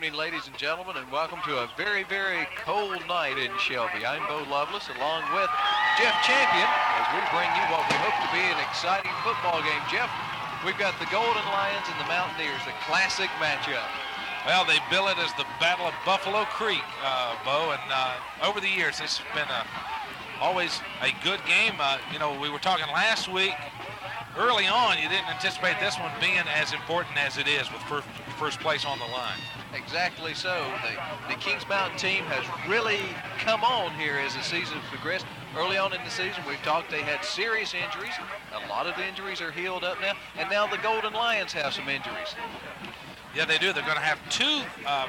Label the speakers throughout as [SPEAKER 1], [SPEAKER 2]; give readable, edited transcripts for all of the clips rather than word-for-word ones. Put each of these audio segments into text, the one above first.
[SPEAKER 1] evening, ladies and gentlemen, and welcome to a very, very cold night in Shelby. I'm Bo Lovelace, along with Jeff Champion, as we bring you what we hope to be an exciting football game. Jeff, we've got the Golden Lions and the Mountaineers, the classic matchup.
[SPEAKER 2] Well, they bill it as the Battle of Buffalo Creek, Bo, and over the years, this has been always a good game. We were talking last week. Early on, you didn't anticipate this one being as important as it is with first place on the line.
[SPEAKER 1] Exactly so. The Kings Mountain team has really come on here as the season progressed. Early on in the season, we've talked they had serious injuries. A lot of the injuries are healed up now, and now the Golden Lions have some injuries.
[SPEAKER 2] Yeah, they do. They're going to have two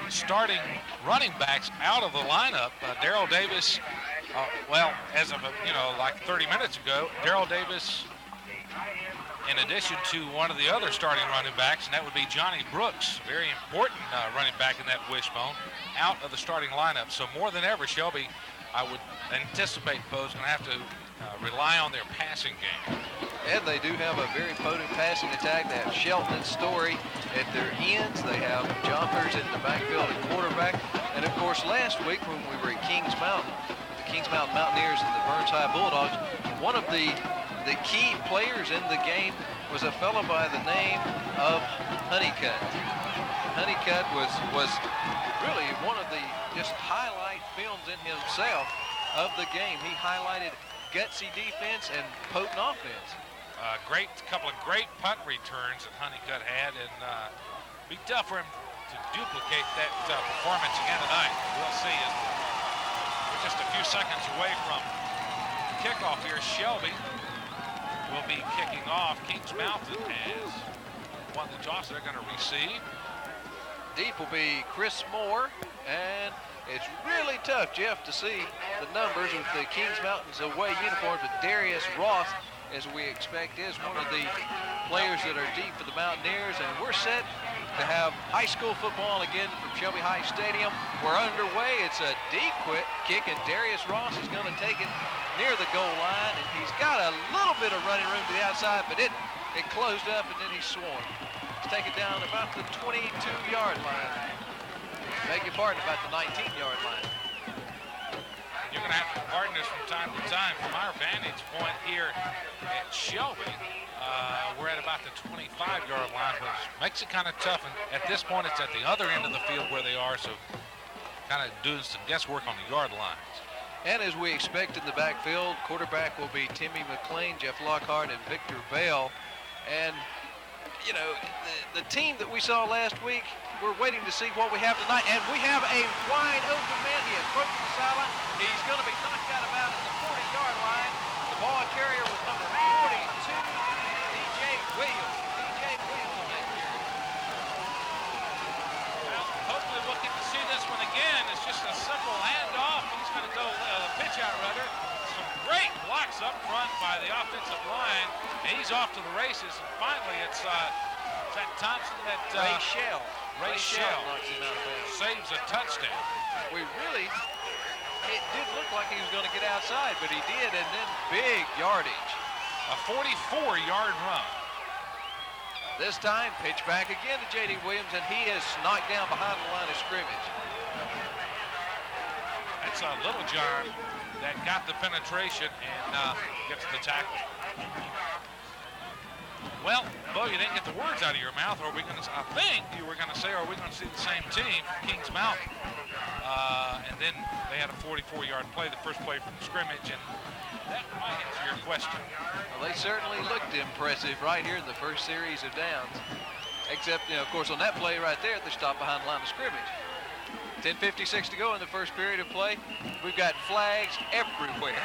[SPEAKER 2] starting running backs out of the lineup. Darrell Davis, as of like 30 minutes ago, Darrell Davis, in addition to one of the other starting running backs, and that would be Johnny Brooks, very important running back in that wishbone, out of the starting lineup. So more than ever, Shelby, I would anticipate, is going to have to rely on their passing game.
[SPEAKER 1] And they do have a very potent passing attack. They have Shelton and Story at their ends. They have jumpers in the backfield and quarterback. And of course, last week when we were at Kings Mountain, the Kings Mountain Mountaineers and the Burns High Bulldogs, one of the key players in the game was a fellow by the name of Honeycutt. Honeycutt was really one of the just highlight films in himself of the game. He highlighted gutsy defense and potent offense.
[SPEAKER 2] Couple of great punt returns that Honeycutt had, and be tough for him to duplicate that performance again tonight. We'll see. We're just a few seconds away from kickoff here. Shelby will be kicking off. Kings Mountain has won the toss. They're going to receive.
[SPEAKER 1] Deep will be Chris Moore, and it's really tough, Jeff, to see the numbers with the Kings Mountain's away uniforms, but Darius Ross, as we expect, is one of the players that are deep for the Mountaineers, and we're set to have high school football again from Shelby High Stadium. We're underway. It's a deep kick, and Darius Ross is going to take it near the goal line, and he's got a little bit of running room to the outside, but it closed up, and then he swung. He's taken down about the 22-yard line. Beg your pardon, about the 19-yard line.
[SPEAKER 2] You're going to have to pardon us from time to time. From our vantage point here at Shelby, we're at about the 25-yard line, which makes it kind of tough. And at this point, it's at the other end of the field where they are, so kind of doing some guesswork on the yard lines.
[SPEAKER 1] And as we expect in the backfield, quarterback will be Timmy McLean, Jeff Lockhart, and Victor Bell. And, the team that we saw last week, we're waiting to see what we have tonight, and we have a wide open man. He approaches the sideline. He's going to be knocked out about at the 40-yard line. The ball carrier was number 42, DJ Williams. DJ Williams on that carry.
[SPEAKER 2] Well, hopefully we'll get to see this one again. It's just a simple handoff. He's going to go pitch out, rather. Some great blocks up front by the offensive line, and he's off to the races. And finally, it's that Thompson that Ray Shell
[SPEAKER 1] knocks him out of bounds.
[SPEAKER 2] Saves a touchdown.
[SPEAKER 1] It did look like he was going to get outside, but he did, and then big yardage.
[SPEAKER 2] A 44-yard run.
[SPEAKER 1] This time, pitch back again to J.D. Williams, and he is knocked down behind the line of scrimmage.
[SPEAKER 2] That's Little John that got the penetration and gets the tackle. Well, Bo, you didn't get the words out of your mouth. I think you were going to say, are we going to see the same team, Kings Mountain? And then they had a 44-yard play, the first play from the scrimmage, and that might answer your question.
[SPEAKER 1] Well, they certainly looked impressive right here in the first series of downs. Except, of course, on that play right there, they stopped behind the line of scrimmage. 10:56 to go in the first period of play. We've got flags everywhere.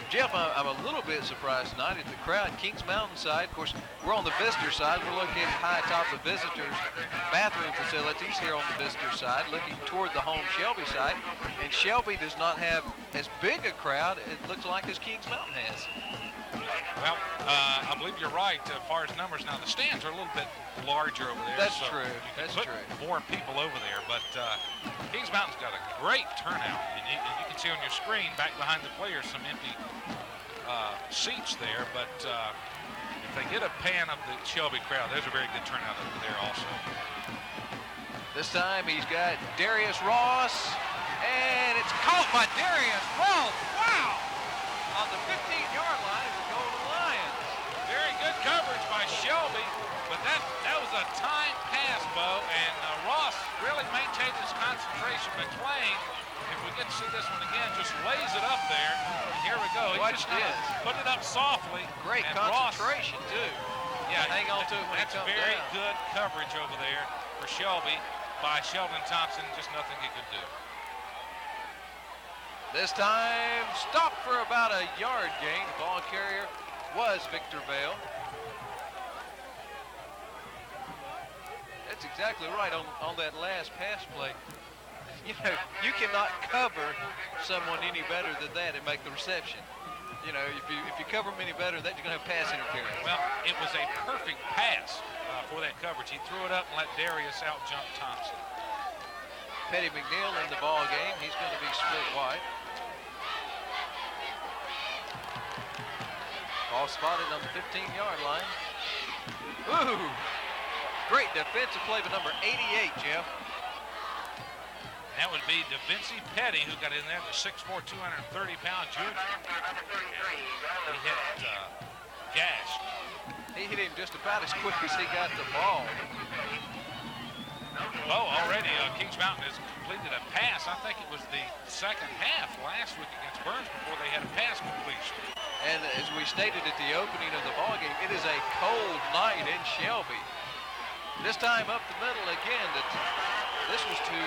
[SPEAKER 1] Jeff, I'm a little bit surprised tonight at the crowd. Kings Mountain side, of course, we're on the visitor side. We're located high atop the visitors' bathroom facilities here on the visitor side, looking toward the home Shelby side. And Shelby does not have as big a crowd, it looks like, as Kings Mountain has.
[SPEAKER 2] Well, I believe you're right as far as numbers. Now, the stands are a little bit larger over there.
[SPEAKER 1] That's
[SPEAKER 2] so
[SPEAKER 1] true.
[SPEAKER 2] You can
[SPEAKER 1] That's
[SPEAKER 2] put
[SPEAKER 1] true.
[SPEAKER 2] more people over there, but Kings Mountain's got a great turnout. And you can see on your screen back behind the players some empty seats there, but they get a pan of the Shelby crowd, there's a very good turnout over there also.
[SPEAKER 1] This time he's got Darius Ross, and it's caught by Darius Ross. Wow! On the 15-yard line of the Golden Lions.
[SPEAKER 2] Very good coverage by Shelby, but that was a time pass, Bo, and Ross really maintained his concentration. McClain, if we get to see this one again, just lays it up there. And here we go. He
[SPEAKER 1] Watch
[SPEAKER 2] just
[SPEAKER 1] this.
[SPEAKER 2] put it up softly.
[SPEAKER 1] Great
[SPEAKER 2] and
[SPEAKER 1] concentration,
[SPEAKER 2] Ross,
[SPEAKER 1] too.
[SPEAKER 2] yeah,
[SPEAKER 1] hang on to it when it
[SPEAKER 2] that's
[SPEAKER 1] comes
[SPEAKER 2] very
[SPEAKER 1] down.
[SPEAKER 2] good coverage over there for Shelby by Sheldon Thompson. Just nothing he could do.
[SPEAKER 1] This time, stopped for about a yard gain. The ball carrier was Victor Vale. That's exactly right on that last pass play. You know, you cannot cover someone any better than that and make the reception. You know, if you cover them any better, that you're going to have pass interference.
[SPEAKER 2] Well, it was a perfect pass for that coverage. He threw it up and let Darius out-jump Thompson.
[SPEAKER 1] Petty McNeil in the ball game. He's going to be split wide. Ball spotted on the 15-yard line. Ooh! Great defensive play by number 88, Jeff.
[SPEAKER 2] That would be DeVinci Petty, who got in there, the 6'4", 230-pound junior. He hit Gash.
[SPEAKER 1] He hit him just about as quick as he got the ball.
[SPEAKER 2] Oh, already Kings Mountain has completed a pass. I think it was the second half last week against Burns before they had a pass completion.
[SPEAKER 1] And as we stated at the opening of the ball game, it is a cold night in Shelby. This time up the middle again. This was to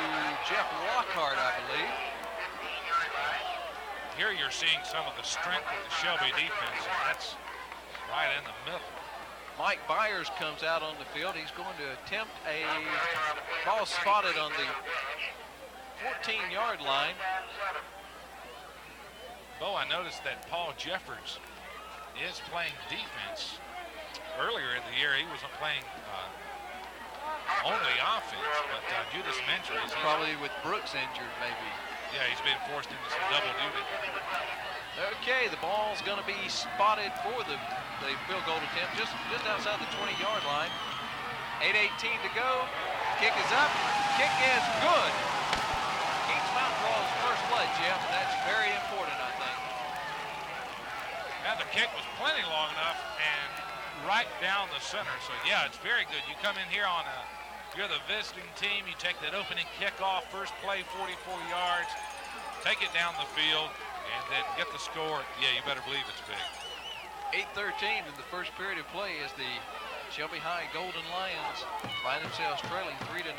[SPEAKER 1] Jeff Lockhart, I believe.
[SPEAKER 2] Here you're seeing some of the strength of the Shelby defense, and that's right in the middle.
[SPEAKER 1] Mike Byers comes out on the field. He's going to attempt a ball spotted on the 14-yard line.
[SPEAKER 2] Bo, I noticed that Paul Jeffords is playing defense. Earlier in the year, he wasn't playing only offense, but due to some injuries.
[SPEAKER 1] Probably with Brooks injured, maybe.
[SPEAKER 2] Yeah, he's been forced into some double duty.
[SPEAKER 1] Okay, the ball's going to be spotted for the field goal attempt just outside the 20-yard line. 8:18 to go. Kick is up. Kick is good. Kings Mountain draws first blood, Jeff. That's very important, I think.
[SPEAKER 2] And the kick was plenty long enough and right down the center. So, yeah, it's very good. You come in here on you're the visiting team. You take that opening kickoff, first play, 44 yards, take it down the field, and then get the score. Yeah, you better believe it's big.
[SPEAKER 1] 8:13 in the first period of play as the Shelby High Golden Lions find themselves trailing 3-0.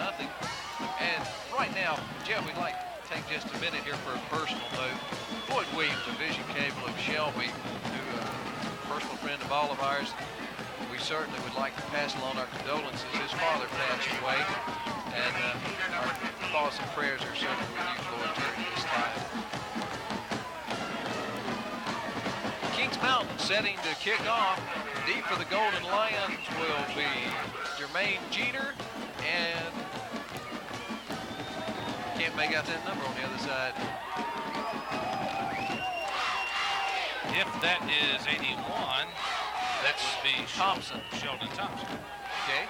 [SPEAKER 1] And right now, Jeff, we'd like to take just a minute here for a personal note. Floyd Williams, Division Cable of Shelby, who a personal friend of all of ours, we certainly would like to pass along our condolences. His father passed away, and our thoughts and prayers are certainly with you, Floyd, during this time. Kings Mountain setting to kick off. Deep for the Golden Lions will be Jermaine Jeter, and can't make out that number on the other side.
[SPEAKER 2] If that is 81, that would be
[SPEAKER 1] Thompson.
[SPEAKER 2] Sheldon Thompson.
[SPEAKER 1] Okay.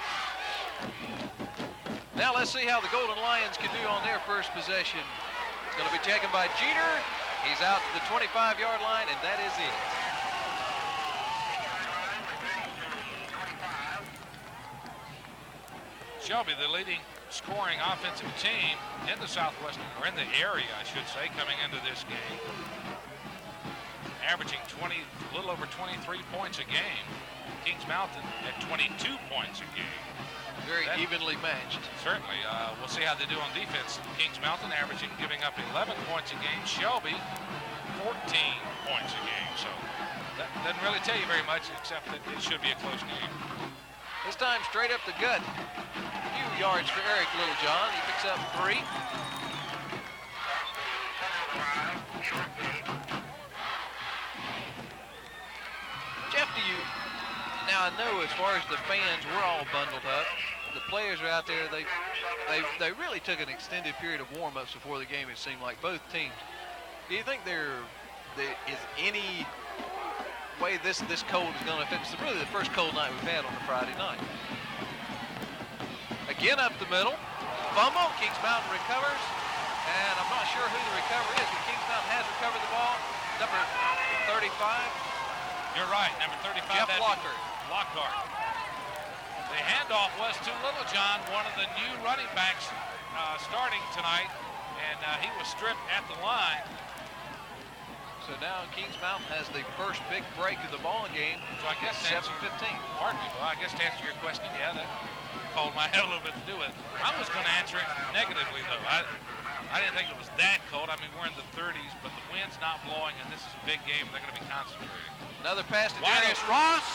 [SPEAKER 1] Now let's see how the Golden Lions can do on their first possession. It's going to be taken by Jeter. He's out to the 25-yard line, and that is it.
[SPEAKER 2] Shelby, the leading scoring offensive team in the Southwestern, or in the area, I should say, coming into this game. Averaging a little over 23 points a game. Kings Mountain at 22 points a game.
[SPEAKER 1] Very evenly matched.
[SPEAKER 2] Certainly. We'll see how they do on defense. Kings Mountain giving up 11 points a game. Shelby, 14 points a game. So that doesn't really tell you very much, except that it should be a close game.
[SPEAKER 1] This time straight up the gut. A few yards for Eric Littlejohn. He picks up 3. Jeff, now I know as far as the fans, we're all bundled up. The players are out there. They really took an extended period of warm-ups before the game, it seemed like, both teams. Do you think there is any way this cold is going to affect. It's really the first cold night we've had on a Friday night. Again up the middle. Fumble. Kings Mountain recovers. And I'm not sure who the recovery is, but Kings Mountain has recovered the ball. Number 35.
[SPEAKER 2] You're right, number 35.
[SPEAKER 1] Jeff Lockhart.
[SPEAKER 2] Lockhart. The handoff was to Littlejohn, one of the new running backs starting tonight, and he was stripped at the line.
[SPEAKER 1] So now Kings Mountain has the first big break of the ball game.
[SPEAKER 2] So I guess
[SPEAKER 1] 7:15.
[SPEAKER 2] Pardon me. Well, I guess to answer your question, yeah, that cold might have a little bit to do with it. I was going to answer it negatively, though. I didn't think it was that cold. I mean, we're in the 30s, but the wind's not blowing, and this is a big game. They're going to be concentrating.
[SPEAKER 1] Another pass to Darius Ross,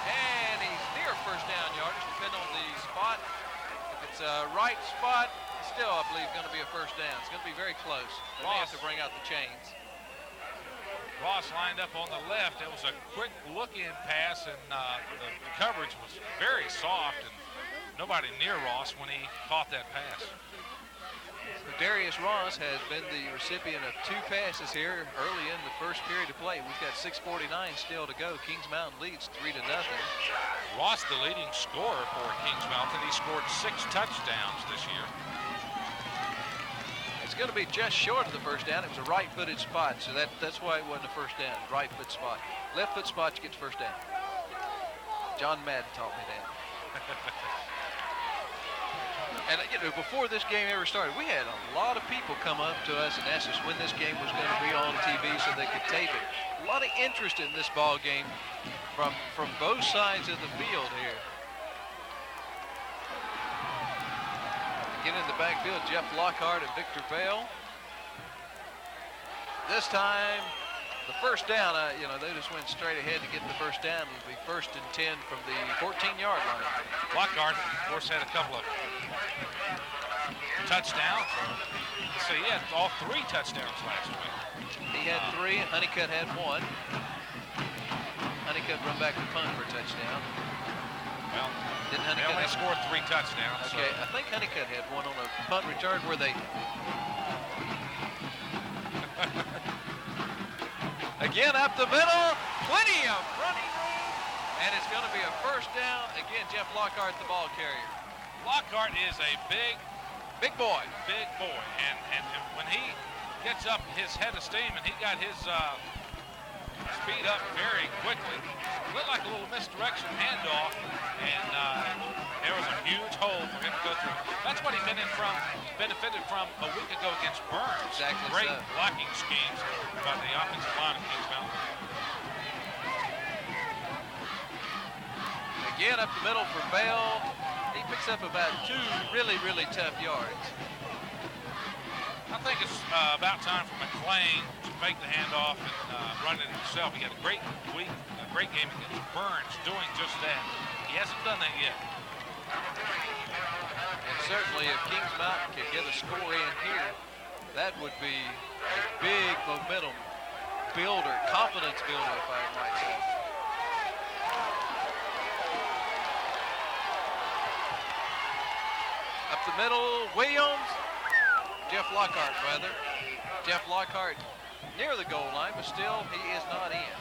[SPEAKER 1] and he's near first down yardage, depending on the spot. If it's a right spot, still, I believe, going to be a first down. It's going to be very close. They may have to bring out the chains.
[SPEAKER 2] Ross lined up on the left. It was a quick look-in pass, and the coverage was very soft, and nobody near Ross when he caught that pass.
[SPEAKER 1] Darius Ross has been the recipient of 2 passes here early in the first period of play. We've got 6:49 still to go. Kings Mountain leads 3-0.
[SPEAKER 2] Ross, the leading scorer for Kings Mountain. He scored 6 touchdowns this year.
[SPEAKER 1] It's going to be just short of the first down. It was a right-footed spot, so that's why it wasn't a first down. Right foot spot. Left foot spot, you get the first down. John Madden taught me that. And you know, before this game ever started, we had a lot of people come up to us and ask us when this game was going to be on TV so they could tape it. A lot of interest in this ball game from both sides of the field here. Again in the backfield, Jeff Lockhart and Victor Bell. This time, the first down, you know, they just went straight ahead to get the first down. It'll be 1st and 10 from the 14-yard line.
[SPEAKER 2] Lockhart, of course, had a couple of touchdowns. So he had all 3 touchdowns last week.
[SPEAKER 1] He had 3, and Honeycutt had 1. Honeycutt run back to punt for a touchdown.
[SPEAKER 2] Well,
[SPEAKER 1] Didn't
[SPEAKER 2] they
[SPEAKER 1] Honeycutt
[SPEAKER 2] only
[SPEAKER 1] have
[SPEAKER 2] scored 3 touchdowns.
[SPEAKER 1] Okay,
[SPEAKER 2] So.
[SPEAKER 1] I think Honeycutt had 1 on a punt return where they... Again, up the middle, plenty of running room, and it's going to be a first down. Again, Jeff Lockhart, the ball carrier.
[SPEAKER 2] Lockhart is a big
[SPEAKER 1] boy.
[SPEAKER 2] Big boy, and when he gets up his head of steam and he got his speed up very quickly, it looked like a little misdirection handoff, and there was a huge hole for him to go through. That's what he benefited from a week ago against Burns.
[SPEAKER 1] Exactly.
[SPEAKER 2] Great
[SPEAKER 1] so.
[SPEAKER 2] blocking schemes by the offensive line of Kings Mountain.
[SPEAKER 1] Again, up the middle for Bell. He picks up about 2 really, really tough yards.
[SPEAKER 2] I think it's about time for McLean to make the handoff and run it himself. He had a great week, a great game against Burns doing just that. He hasn't done that yet.
[SPEAKER 1] And certainly if Kings Mountain can get a score in here, that would be a big momentum builder, confidence builder, if I might say. Up the middle, Williams. Jeff Lockhart, rather. Jeff Lockhart near the goal line, but still he is not in.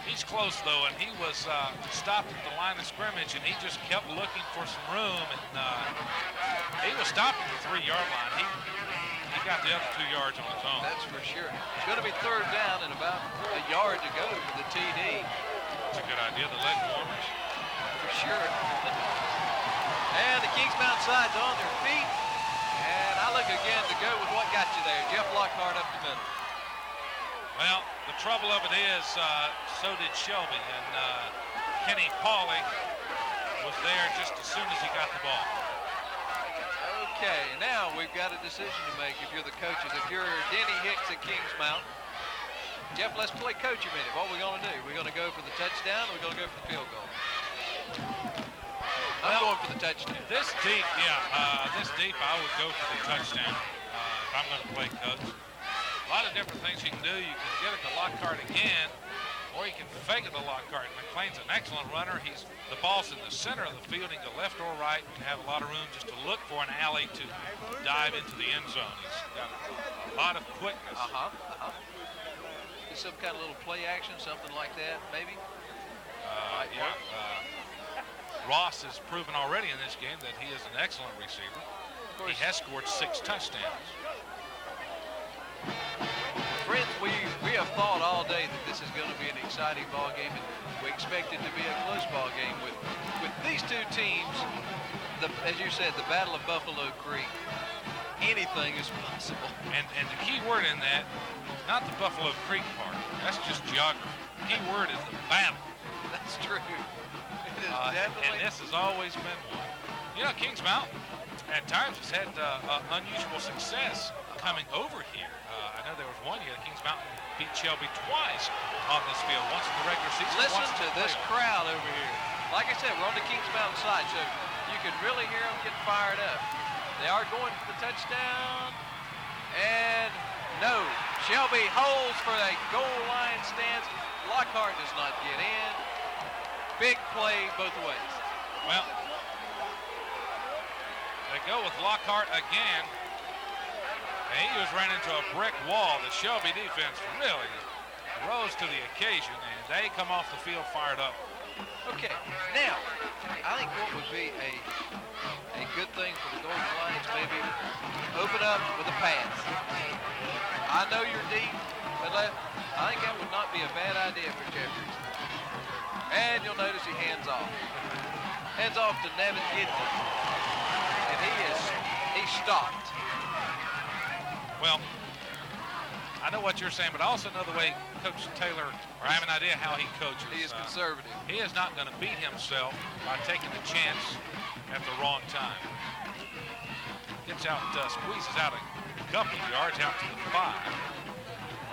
[SPEAKER 2] He's close, though, and he was stopped at the line of scrimmage, and he just kept looking for some room, and he was stopped at the 3-yard line. He got the other 2 yards on his own.
[SPEAKER 1] That's for sure. It's going to be 3rd down and about a yard to go for the TD.
[SPEAKER 2] That's a good idea, the leg warmers.
[SPEAKER 1] For sure. And the Kings Mountain side's on their feet. And I look again to go with what got you there. Jeff Lockhart up the middle.
[SPEAKER 2] Well, the trouble of it is, so did Shelby, and Kenny Pauley was there just as soon as he got the ball.
[SPEAKER 1] Okay, now we've got a decision to make if you're the coaches. If you're Denny Hicks at Kings Mountain, Jeff, let's play coach a minute. What are we going to do? We're going to go for the touchdown, or we're going to go for the field goal? I'm going for the touchdown.
[SPEAKER 2] This deep, I would go for the touchdown if I'm going to play coach. A lot of different things you can do. You can get it to Lockhart again, or you can fake it to Lockhart. McLean's an excellent runner. The ball's in the center of the field. He can go left or right and have a lot of room just to look for an alley to dive into the end zone. He's got a lot of quickness.
[SPEAKER 1] some kind of little play action, something like that, maybe.
[SPEAKER 2] Yeah. Ross has proven already in this game that he is an excellent receiver. He has scored 6 touchdowns.
[SPEAKER 1] Friends, we have thought all day that this is going to be an exciting ball game, and we expect it to be a close ball game with these two teams. As you said, the Battle of Buffalo Creek. Anything is possible.
[SPEAKER 2] And the key word in that, not the Buffalo Creek part. That's just geography. The key word is the battle.
[SPEAKER 1] That's true. It is definitely.
[SPEAKER 2] And this has always been one. You know, Kings Mountain at times has had unusual success coming over here. I know there was one year that Kings Mountain beat Shelby twice on this field, once in the regular season.
[SPEAKER 1] Listen to this crowd over here. Like I said, we're on the Kings Mountain side, so you can really hear them get fired up. They are going for the touchdown. And no, Shelby holds for a goal line stance. Lockhart does not get in. Big play both ways.
[SPEAKER 2] Well, they go with Lockhart again. And he was ran into a brick wall. The Shelby defense really rose to the occasion, and they come off the field fired up.
[SPEAKER 1] Okay, now, I think what would be a good thing for the Golden Lions, maybe open up with a pass. I know you're deep, but I think that would not be a bad idea for Jeffries. And you'll notice he hands off. Hands off to Nevin Gidney. And he stopped.
[SPEAKER 2] Well, I know what you're saying, but I also know the way Coach Taylor, or I have an idea how he coaches.
[SPEAKER 1] He is conservative.
[SPEAKER 2] He is not going to beat himself by taking a chance at the wrong time. Gets out, squeezes out a couple of yards out to the 5,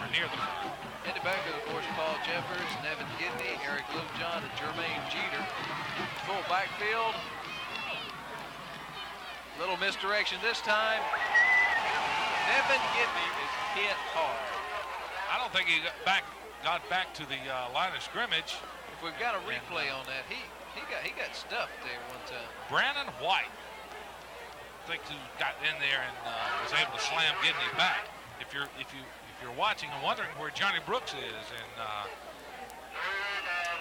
[SPEAKER 2] or near the 5.
[SPEAKER 1] In the back of the course, Paul Jeffers, Nevin Gidney, Eric Littlejohn, and Jermaine Jeter. Full backfield. Little misdirection this time. Nevin Gidney is hit hard.
[SPEAKER 2] I don't think he got back to the line of scrimmage.
[SPEAKER 1] If we've got a replay on that, he got stuffed there one time.
[SPEAKER 2] Brandon White, I think, who got in there and was able to slam Gidney back. If you're watching and wondering where Johnny Brooks is and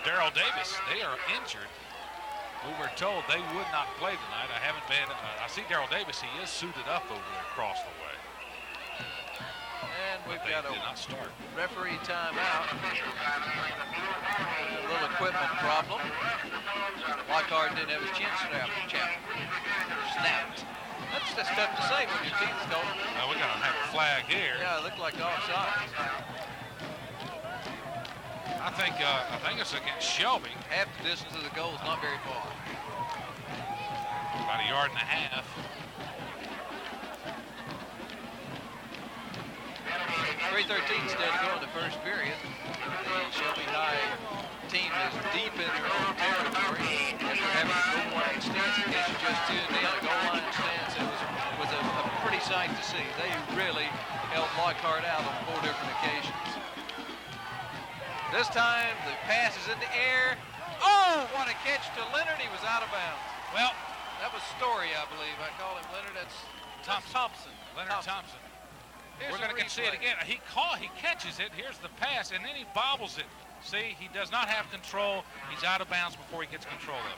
[SPEAKER 2] Darrell Davis, they are injured. We were told they would not play tonight. I haven't been. I see Darrell Davis. He is suited up over there across the way.
[SPEAKER 1] And we've got a referee timeout. A little equipment problem. Lockhart didn't have his chin snapped. That's tough to say when your team's going.
[SPEAKER 2] We're going to have a flag here.
[SPEAKER 1] Yeah, it looked like offside.
[SPEAKER 2] I think it's against Shelby.
[SPEAKER 1] Half the distance of the goal is not very far.
[SPEAKER 2] About a yard and a half.
[SPEAKER 1] 3:13 still to go in the first period. The Shelby High team is deep in their own territory after having a goal line stance. In case you just tuned in, a goal line stance, it was a pretty sight to see. They really held Lockhart out on 4 different occasions. This time the pass is in the air. Oh, what a catch to Leonard. He was out of bounds.
[SPEAKER 2] Well,
[SPEAKER 1] that was Story, I believe. I call him Leonard. That's Thompson.
[SPEAKER 2] Leonard Thompson. We're going to see it again. He catches it. Here's the pass, and then he bobbles it. See, he does not have control. He's out of bounds before he gets control of it.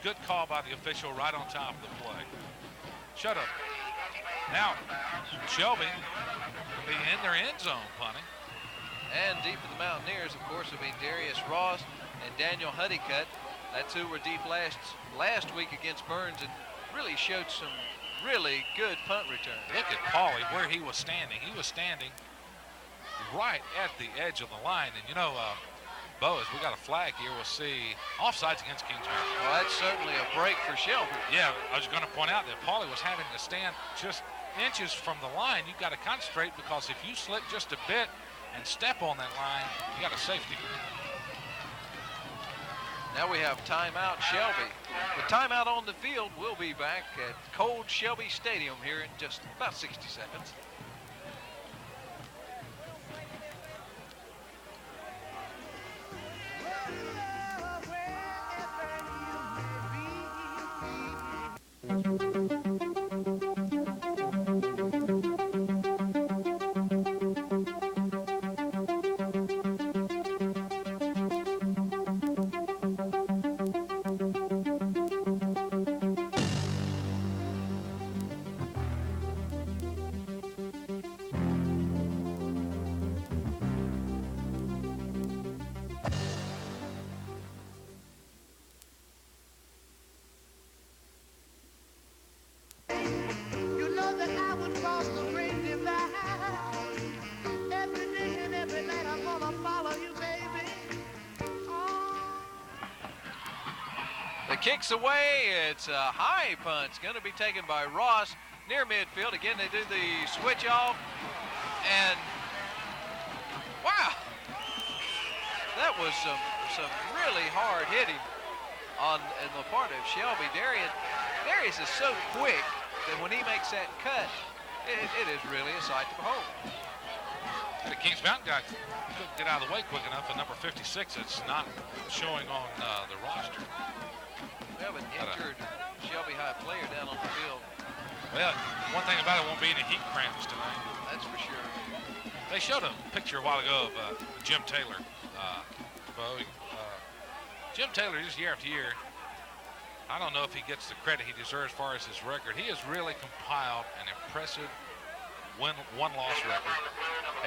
[SPEAKER 2] Good call by the official right on top of the play. Shut up. Now, Shelby will be in their end zone punting.
[SPEAKER 1] And deep for the Mountaineers, of course, will be Darius Ross and Daniel Honeycutt. That's who were deep last week against Burns and really showed some really good punt return.
[SPEAKER 2] Look at Paulie where he was standing. He was standing right at the edge of the line. And, you know, Bo, as we got a flag here, we'll see offsides against Kings Mountain.
[SPEAKER 1] Well, that's certainly a break for Shelby.
[SPEAKER 2] Yeah, I was going to point out that Paulie was having to stand just inches from the line. You've got to concentrate because if you slip just a bit and step on that line, you got a safety.
[SPEAKER 1] Now we have timeout Shelby. The timeout on the field will be back at cold Shelby Stadium here in just about 60 seconds. kicks away. It's a high punt. It's going to be taken by Ross near midfield. Again, they do the switch off. And, wow, that was some really hard hitting in the part of Shelby. Darius is so quick that when he makes that cut, it is really a sight to behold.
[SPEAKER 2] The Kings Mountain guy couldn't get out of the way quick enough. And number 56, it's not showing on the roster.
[SPEAKER 1] We have an injured Shelby High player down on the field.
[SPEAKER 2] Well, one thing about it, won't be any heat cramps tonight.
[SPEAKER 1] That's for sure.
[SPEAKER 2] They showed a picture a while ago of Jim Taylor. Jim Taylor, just year after year, I don't know if he gets the credit he deserves as far as his record. He has really compiled an impressive one-loss record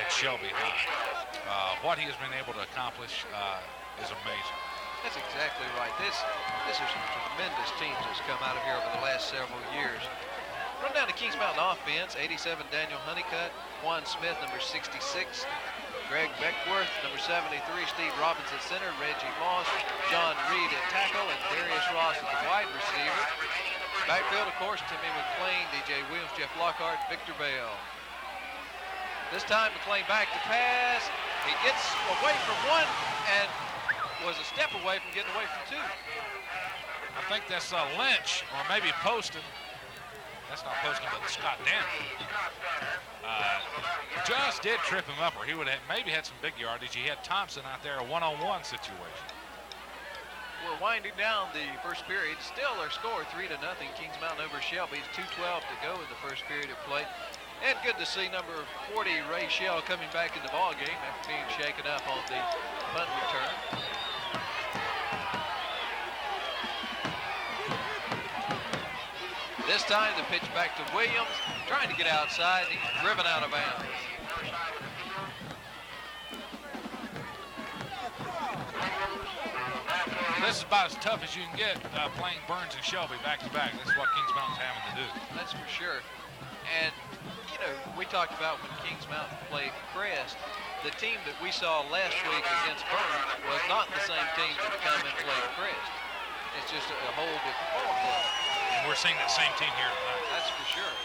[SPEAKER 2] at Shelby High. What he has been able to accomplish is amazing.
[SPEAKER 1] That's exactly right. This is some tremendous teams that's come out of here over the last several years. Run down to Kings Mountain offense. 87, Daniel Honeycutt. Juan Smith, number 66. Greg Beckworth, number 73. Steve Robbins at center. Reggie Moss. John Reed at tackle. And Darius Ross at the wide receiver. Backfield, of course, Timmy McLean, DJ Williams, Jeff Lockhart, Victor Bell. This time, McLean back to pass. He gets away from one and was a step away from getting away from two.
[SPEAKER 2] I think that's Lynch, or maybe Poston. That's not Poston, but Scott Danner. Just did trip him up, or he would have maybe had some big yardage. He had Thompson out there, a one-on-one situation.
[SPEAKER 1] We're winding down the first period. Still our score 3-0. Kings Mountain over Shelby. 2:12 to go in the first period of play. And good to see number 40, Ray Shell, coming back in the ball game after being shaken up on the punt return. This time the pitch back to Williams, trying to get outside. He's driven out of bounds.
[SPEAKER 2] This is about as tough as you can get playing Burns and Shelby back-to-back. This is what Kings Mountain's having to do.
[SPEAKER 1] That's for sure. And, you know, we talked about when Kings Mountain played Crest, the team that we saw last week against Burns was not the same team that come and played Crest. It's just a whole different ball club.
[SPEAKER 2] And we're seeing that same team here tonight.
[SPEAKER 1] That's for sure.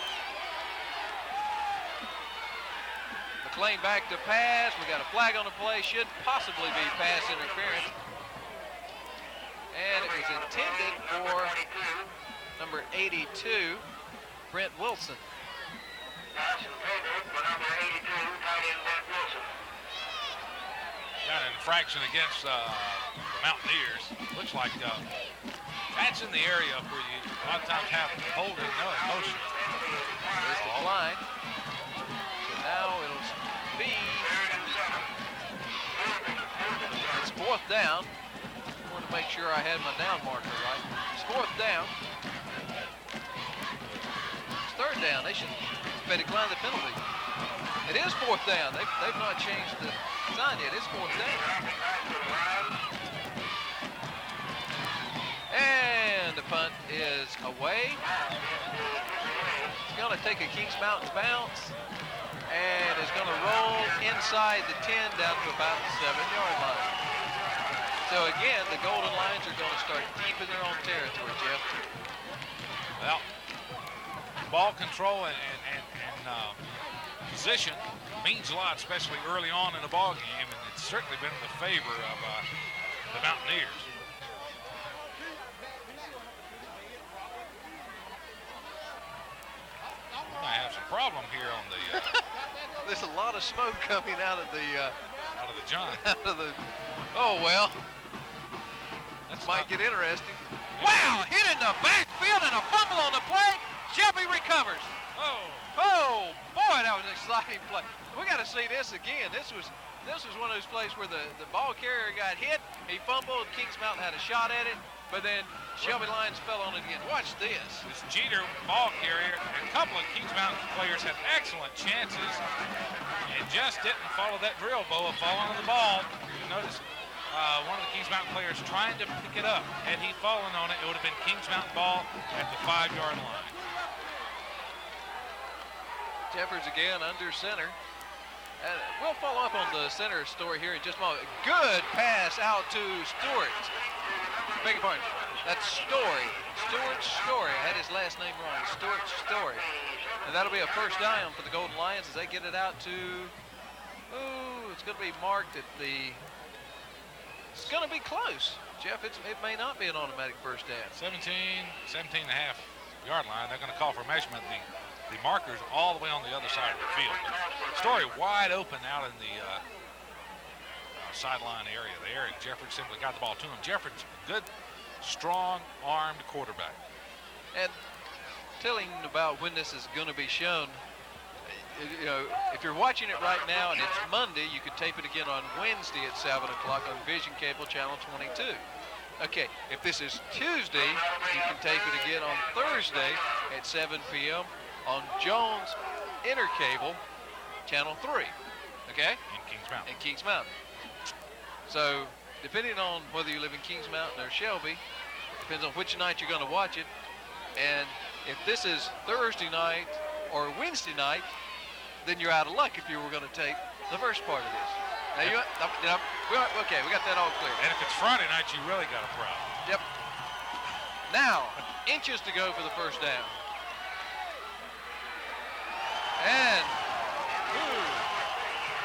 [SPEAKER 1] McLean back to pass. We got a flag on the play. Should possibly be pass interference. And it was intended for number 82, Brent Wilson.
[SPEAKER 2] Got an infraction against the Mountaineers. Looks like that's in the area where you a lot of times have holding, no emotion.
[SPEAKER 1] There's the line. So now it'll be, it's 4th down. I want to make sure I had my down marker right. It's 4th down. It's 3rd down. They decline the penalty. It is 4th down. They've not changed the sign yet. It's 4th down. And the punt is away. It's going to take a Kings Mountain bounce and it's going to roll inside the 10 down to about the 7-yard line. So again, the Golden Lions are going to start deep in their own territory, Jeff.
[SPEAKER 2] Well, ball control and position means a lot, especially early on in the ball game, and it's certainly been in the favor of the Mountaineers. We might have some problem here on the.
[SPEAKER 1] There's a lot of smoke coming out of the
[SPEAKER 2] John.
[SPEAKER 1] Out of the. Oh well. That might get interesting. Wow! Hit in the backfield and a fumble on the play. Shelby recovers. Oh boy, that was an exciting play. We got to see this again. This was one of those plays where the ball carrier got hit. He fumbled. Kings Mountain had a shot at it, but then Shelby Lions fell on it again. Watch this.
[SPEAKER 2] This Jeter ball carrier, and a couple of Kings Mountain players had excellent chances and just didn't follow that drill, Boa, falling on the ball. You notice one of the Kings Mountain players trying to pick it up. Had he fallen on it, it would have been Kings Mountain ball at the 5-yard line.
[SPEAKER 1] Jeffers again under center. And we'll follow up on the center story here in just a moment. Good pass out to Stewart. Beg your pardon. That's Story. Stuart Story. I had his last name wrong. Stuart Story. And that'll be a first down for the Golden Lions as they get it out to, it's going to be marked at the, it's going to be close. Jeff, it may not be an automatic first down.
[SPEAKER 2] 17 and a half yard line. They're going to call for measurement. The marker's all the way on the other side of the field. Story wide open out in the sideline area there, and Jeffords simply got the ball to him. Jeffords, good, strong-armed quarterback.
[SPEAKER 1] And telling about when this is going to be shown, you know, if you're watching it right now and it's Monday, you could tape it again on Wednesday at 7 o'clock on Vision Cable Channel 22. Okay, if this is Tuesday, you can tape it again on Thursday at 7 p.m. on Jones Intercable Channel 3. Okay? In Kings Mountain. So, depending on whether you live in Kings Mountain or Shelby, depends on which night you're going to watch it. And if this is Thursday night or Wednesday night, then you're out of luck if you were going to take the first part of this. Now, okay, we got that all clear.
[SPEAKER 2] And if it's Friday night, you really got a problem.
[SPEAKER 1] Yep. Now, inches to go for the first down. And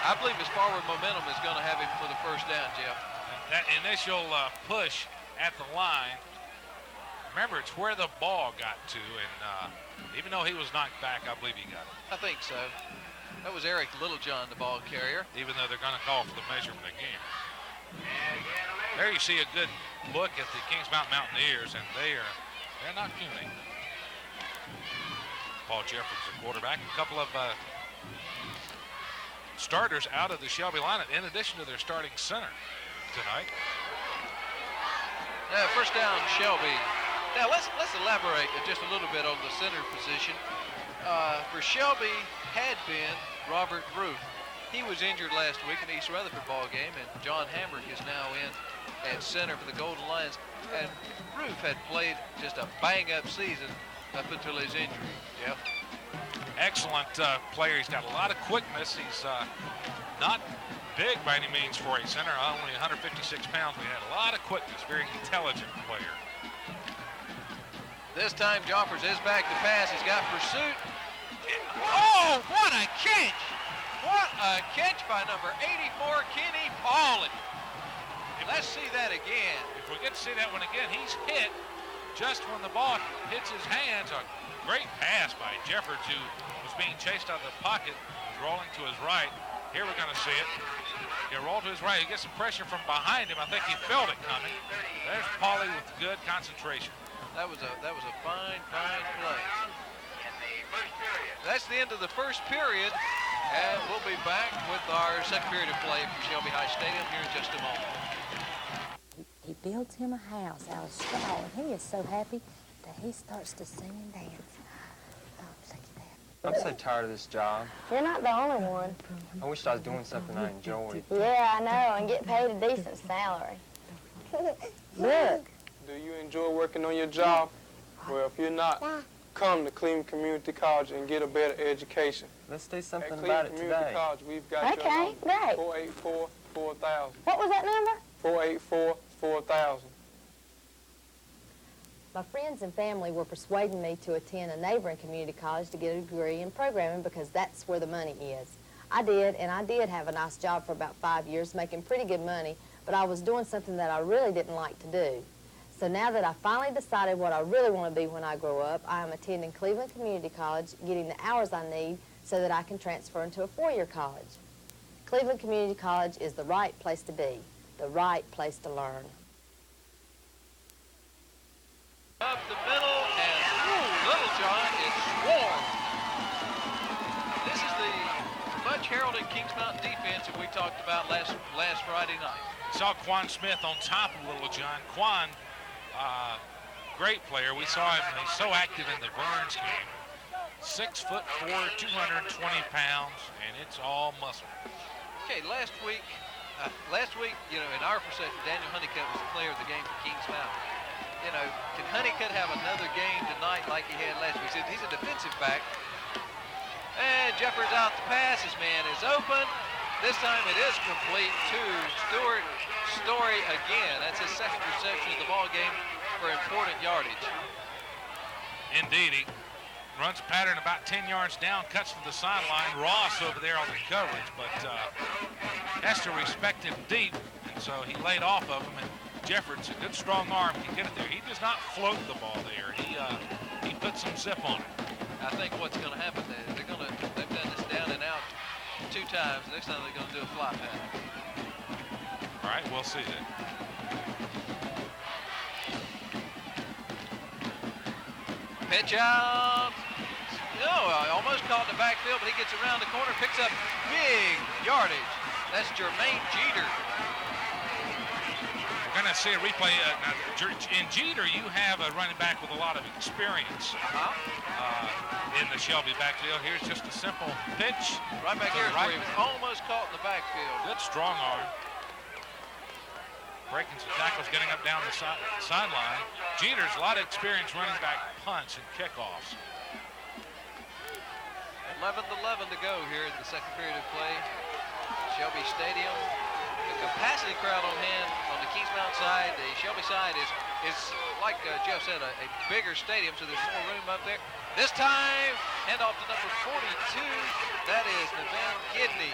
[SPEAKER 1] I believe his forward momentum is going to have him for the first down, Jeff.
[SPEAKER 2] That initial push at the line, remember, it's where the ball got to, and even though he was knocked back, I believe he got it.
[SPEAKER 1] I think so. That was Eric Littlejohn, the ball carrier.
[SPEAKER 2] Even though they're going to call for the measurement again. There you see a good look at the Kings Mountain Mountaineers, and they're not puny. Paul Jeffords, the quarterback. A couple of starters out of the Shelby lineup, in addition to their starting center tonight.
[SPEAKER 1] First down, Shelby. Now let's elaborate just a little bit on the center position. For Shelby had been Robert Roof. He was injured last week in the East Rutherford ball game, and John Hamrick is now in at center for the Golden Lions. And Roof had played just a bang-up season up until his injury. Jeff?
[SPEAKER 2] Excellent player. He's got a lot of quickness. He's not big by any means for a center, only 156 pounds. We had a lot of quickness, very intelligent player.
[SPEAKER 1] This time Joffers is back to pass. He's got pursuit. Oh, what a catch! What a catch by number 84, Kenny Pauley. Let's see that again.
[SPEAKER 2] If we get to see that one again, he's hit just when the ball hits his hands. A great pass by Jeffords, who was being chased out of the pocket, rolling to his right. Here we're going to see it. He'll roll to his right. He gets some pressure from behind him. I think he felt it coming. There's Pauley with good concentration.
[SPEAKER 1] That was a fine play. That's the end of the first period, and we'll be back with our second period of play from Shelby High Stadium here in just a moment.
[SPEAKER 3] He builds him a house out of straw, and he is so happy that he starts to sing and dance. Oh, look at that.
[SPEAKER 4] I'm so tired of this job.
[SPEAKER 3] You're not the only one.
[SPEAKER 4] I wish I was doing something I enjoyed.
[SPEAKER 3] Yeah, I know, and get paid a decent salary. Look.
[SPEAKER 5] Do you enjoy working on your job? Well, if you're not, come to Cleveland Community College and get a better education.
[SPEAKER 4] Let's do something
[SPEAKER 5] At
[SPEAKER 4] about
[SPEAKER 5] Cleveland
[SPEAKER 4] it
[SPEAKER 5] Community
[SPEAKER 4] today.
[SPEAKER 5] College, we've got your
[SPEAKER 3] Okay, great.
[SPEAKER 5] 484-4000.
[SPEAKER 3] What was that number?
[SPEAKER 5] 484-4000.
[SPEAKER 3] My friends and family were persuading me to attend a neighboring community college to get a degree in programming because that's where the money is. I did, and I did have a nice job for about 5 years, making pretty good money, but I was doing something that I really didn't like to do. So now that I finally decided what I really want to be when I grow up, I am attending Cleveland Community College, getting the hours I need so that I can transfer into a four-year college. Cleveland Community College is the right place to be, the right place to learn.
[SPEAKER 1] Up the middle, and Littlejohn is swarmed. This is the much heralded Kings Mountain defense that we talked about last Friday night.
[SPEAKER 2] Saw Quan Smith on top of Littlejohn. Quan, great player. We saw him, he's so active in the Burns game. 6'4", 220 pounds, and it's all muscle.
[SPEAKER 1] Okay, last week, you know, in our perception, Daniel Honeycutt was the player of the game for Kings Mountain. You know, can Honeycutt have another game tonight like he had last week? He's a defensive back. And Jeffords out to pass. His man is open. This time it is complete to Stuart Story again. That's his second reception of the ball game. for important yardage.
[SPEAKER 2] Indeed, he runs a pattern about 10 yards down, cuts to the sideline. Ross over there on the coverage, but has to respect him deep, and so he laid off of him. And Jeffords, a good strong arm, can get it there. He does not float the ball there. He puts some zip on it.
[SPEAKER 1] I think what's going to happen is they've done this down and out 2 times. Next time they're going to do a fly pattern.
[SPEAKER 2] All right, we'll see then.
[SPEAKER 1] Pitch out. Almost caught in the backfield, but he gets around the corner, picks up big yardage. That's Jermaine Jeter.
[SPEAKER 2] We're going to see a replay. In Jeter, you have a running back with a lot of experience in the Shelby backfield. Here's just a simple pitch.
[SPEAKER 1] Right back here where he was almost caught in the backfield.
[SPEAKER 2] Good strong arm. Breaking some tackles, getting up down the sideline. Jeter's a lot of experience running back punts and kickoffs.
[SPEAKER 1] 11:11 to go here in the second period of play. Shelby Stadium. The capacity crowd on hand on the Kings Mountain side. The Shelby side is like Jeff said, a bigger stadium, so there's more room up there. This time, handoff to number 42. That is Navan Kidney.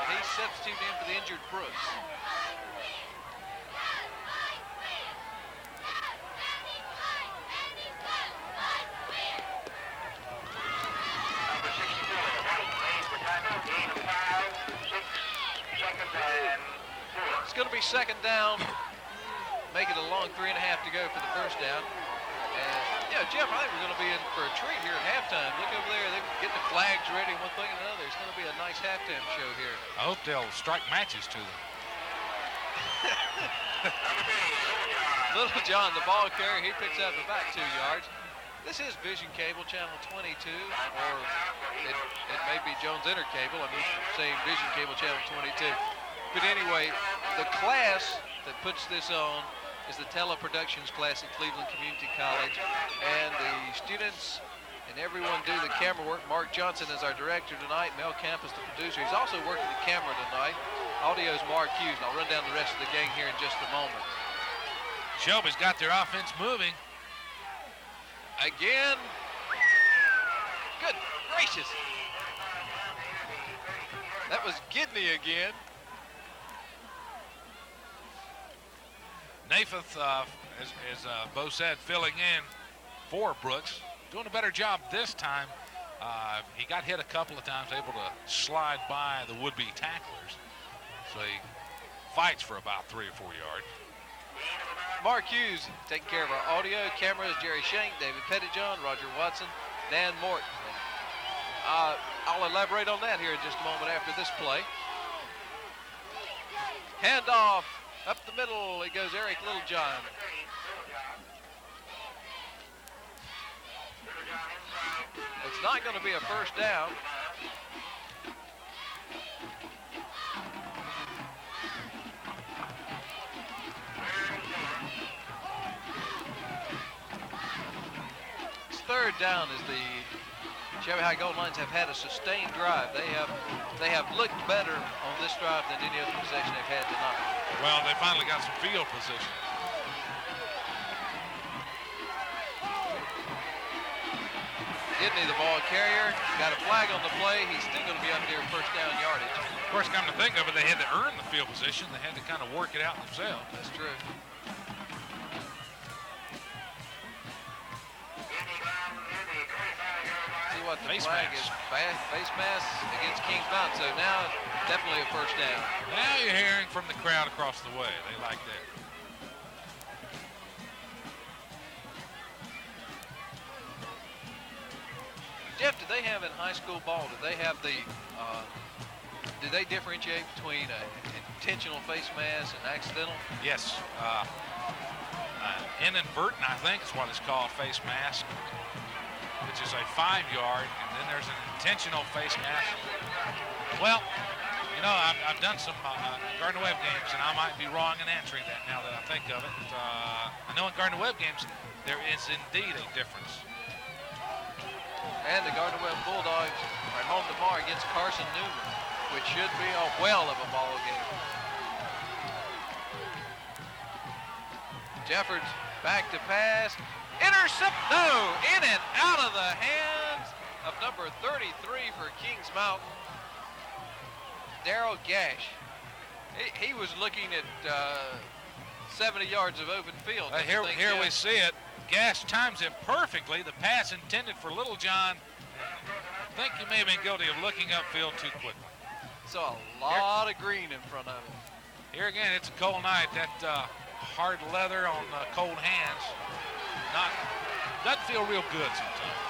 [SPEAKER 1] He's substituting in for the injured Brooks. It's going to be second down. Make it a long 3.5 to go for the first down. And, Jeff, I think we're going to be in for a treat here at halftime. Look over there. They're getting the flags ready, one thing and another. It's going to be a nice halftime show here.
[SPEAKER 2] I hope they'll strike matches to them.
[SPEAKER 1] Little John, the ball carrier, he picks up about 2 yards. This is Vision Cable, Channel 22, or it may be Jones Intercable. I'm saying Vision Cable, Channel 22. But anyway, the class that puts this on is the teleproductions class at Cleveland Community College. And the students and everyone do the camera work. Mark Johnson is our director tonight. Mel Camp is the producer. He's also working the camera tonight. Audio is Mark Hughes, and I'll run down the rest of the gang here in just a moment.
[SPEAKER 2] Shelby's got their offense moving.
[SPEAKER 1] Again. Good gracious. That was Gidney again.
[SPEAKER 2] Nafath, as Bo said, filling in for Brooks. Doing a better job this time. He got hit a couple of times, able to slide by the would-be tacklers. So he fights for about 3 or 4 yards.
[SPEAKER 1] Mark Hughes taking care of our audio. Cameras, Jerry Shank, David Pettijohn, Roger Watson, Dan Morton. I'll elaborate on that here in just a moment after this play. Handoff up the middle. It goes Eric Littlejohn. It's not going to be a first down. It's third down as the Shelby High Gold Lions have had a sustained drive. They have looked better on this drive than any other possession they've had tonight.
[SPEAKER 2] Well, they finally got some field position.
[SPEAKER 1] Gidney, the ball carrier, got a flag on the play. He's still going to be up there first down yardage.
[SPEAKER 2] Of course, come to think of it, they had to earn the field position. They had to kind of work it out themselves.
[SPEAKER 1] That's true. See what the
[SPEAKER 2] Face
[SPEAKER 1] flag
[SPEAKER 2] mask.
[SPEAKER 1] is. Face mask against Kings Mountain. So now definitely a first down.
[SPEAKER 2] Now you're hearing from the crowd across the way. They like that.
[SPEAKER 1] Jeff, do they have in high school ball, do they have the, do they differentiate between intentional face mask and accidental?
[SPEAKER 2] Yes. Inadvertent, I think, is what it's called, face mask, which is a 5-yard, and then there's an intentional face mask. Well, you know, I've done some Gardner-Webb games, and I might be wrong in answering that now that I think of it. I know in Gardner-Webb games, there is indeed a difference.
[SPEAKER 1] And the Gardner-Webb Bulldogs are at home tomorrow against Carson Newman, which should be a whale of a ball game. Jeffords Back to pass. Intercept. No. In and out of the hands of number 33 for Kings Mountain, Daryl Gash. He was looking at 70 yards of open field.
[SPEAKER 2] Here we see it. Gash times it perfectly. The pass intended for Little John. I think he may have been guilty of looking upfield too quickly.
[SPEAKER 1] Saw a lot of green in front of him.
[SPEAKER 2] Here again, it's a cold night. That hard leather on cold hands doesn't feel real good sometimes.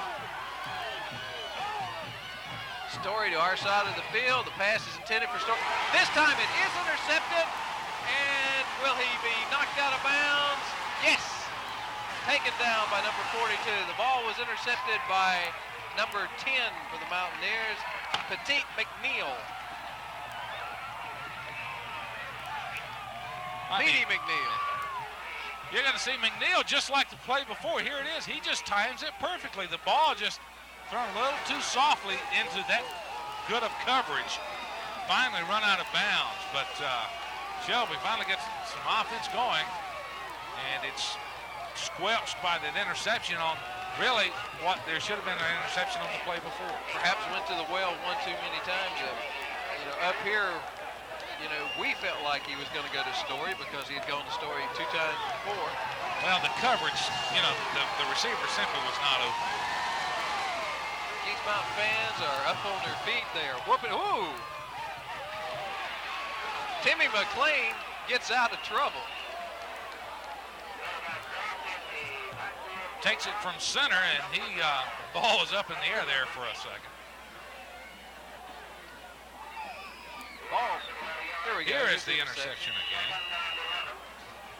[SPEAKER 1] Story to our side of the field. The pass is intended for Story. This time it is intercepted. And will he be knocked out of bounds? Yes. Taken down by number 42. The ball was intercepted by number 10 for the Mountaineers, Petit McNeil. Petey McNeil.
[SPEAKER 2] You're going to see McNeil just like the play before. Here it is. He just times it perfectly. The ball just thrown a little too softly into that good of coverage. Finally run out of bounds, but Shelby finally gets some offense going, and it's squelched by that interception on really what there should have been an interception on the play before.
[SPEAKER 1] Perhaps went to the well one too many times. Up here, we felt like he was going to go to Story because he had gone to Story 2 times before.
[SPEAKER 2] Well, the coverage, the receiver simply was not open.
[SPEAKER 1] Kings Mountain fans are up on their feet. They are whooping. Ooh! Timmy McLean gets out of trouble.
[SPEAKER 2] Takes it from center, and the ball was up in the air there for a second.
[SPEAKER 1] Ball. There we go.
[SPEAKER 2] Here is the interception again.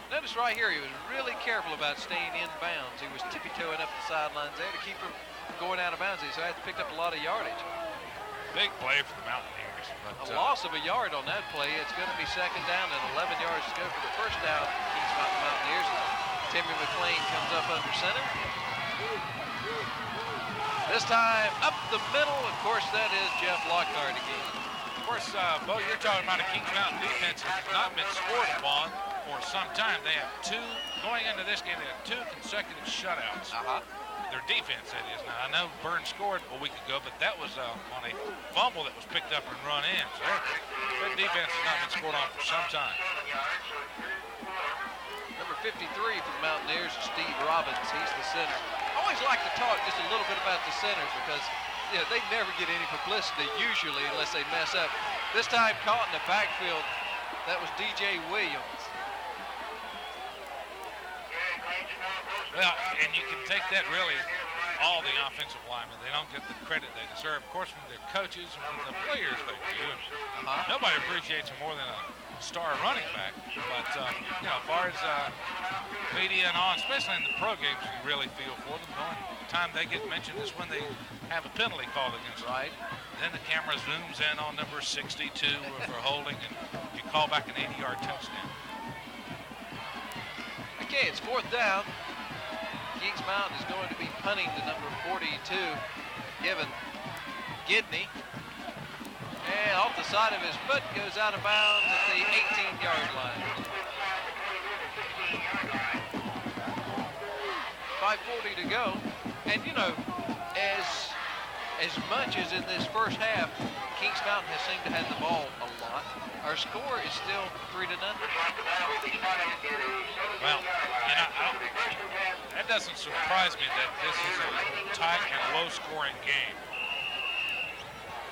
[SPEAKER 1] Notice right here, he was really careful about staying in bounds. He was tippy-toeing up the sidelines there to keep him from going out of bounds. So he had to pick up a lot of yardage.
[SPEAKER 2] Big play for the Mountaineers. But,
[SPEAKER 1] a loss of a yard on that play. It's going to be second down and 11 yards to go for the first down. Kings Mountain Mountaineers. Timmy McLean comes up under center. This time up the middle. Of course, that is Jeff Lockhart again.
[SPEAKER 2] Of course, Bo, you're talking about a Kings Mountain defense that has not been scored upon for some time. They have going into this game, they have 2 consecutive shutouts. Their defense, that is. Now, I know Burns scored a week ago, but that was on a fumble that was picked up and run in. So their defense has not been scored on for some time.
[SPEAKER 1] Number 53 for the Mountaineers is Steve Robbins. He's the center. I always like to talk just a little bit about the centers because they never get any publicity usually unless they mess up. This time caught in the backfield, that was DJ Williams.
[SPEAKER 2] Well, and you can take that really all the offensive linemen. They don't get the credit they deserve, of course, from their coaches and from the players they do. Nobody appreciates them more than a star running back. But, as far as media and on, especially in the pro games, you really feel for them. The only time they get mentioned is when they have a penalty called against them.
[SPEAKER 1] Right.
[SPEAKER 2] Then the camera zooms in on number 62 for holding, and you call back an 80-yard touchdown.
[SPEAKER 1] Okay, it's fourth down. Kings Mountain is going to be punting to number 42, given Gidney. And off the side of his foot, goes out of bounds at the 18-yard line. 5:40 to go. And, as much as in this first half, Kings Mountain has seemed to have the ball a lot. Our score is still 3-0.
[SPEAKER 2] Well, that doesn't surprise me that this is a tight and low-scoring game.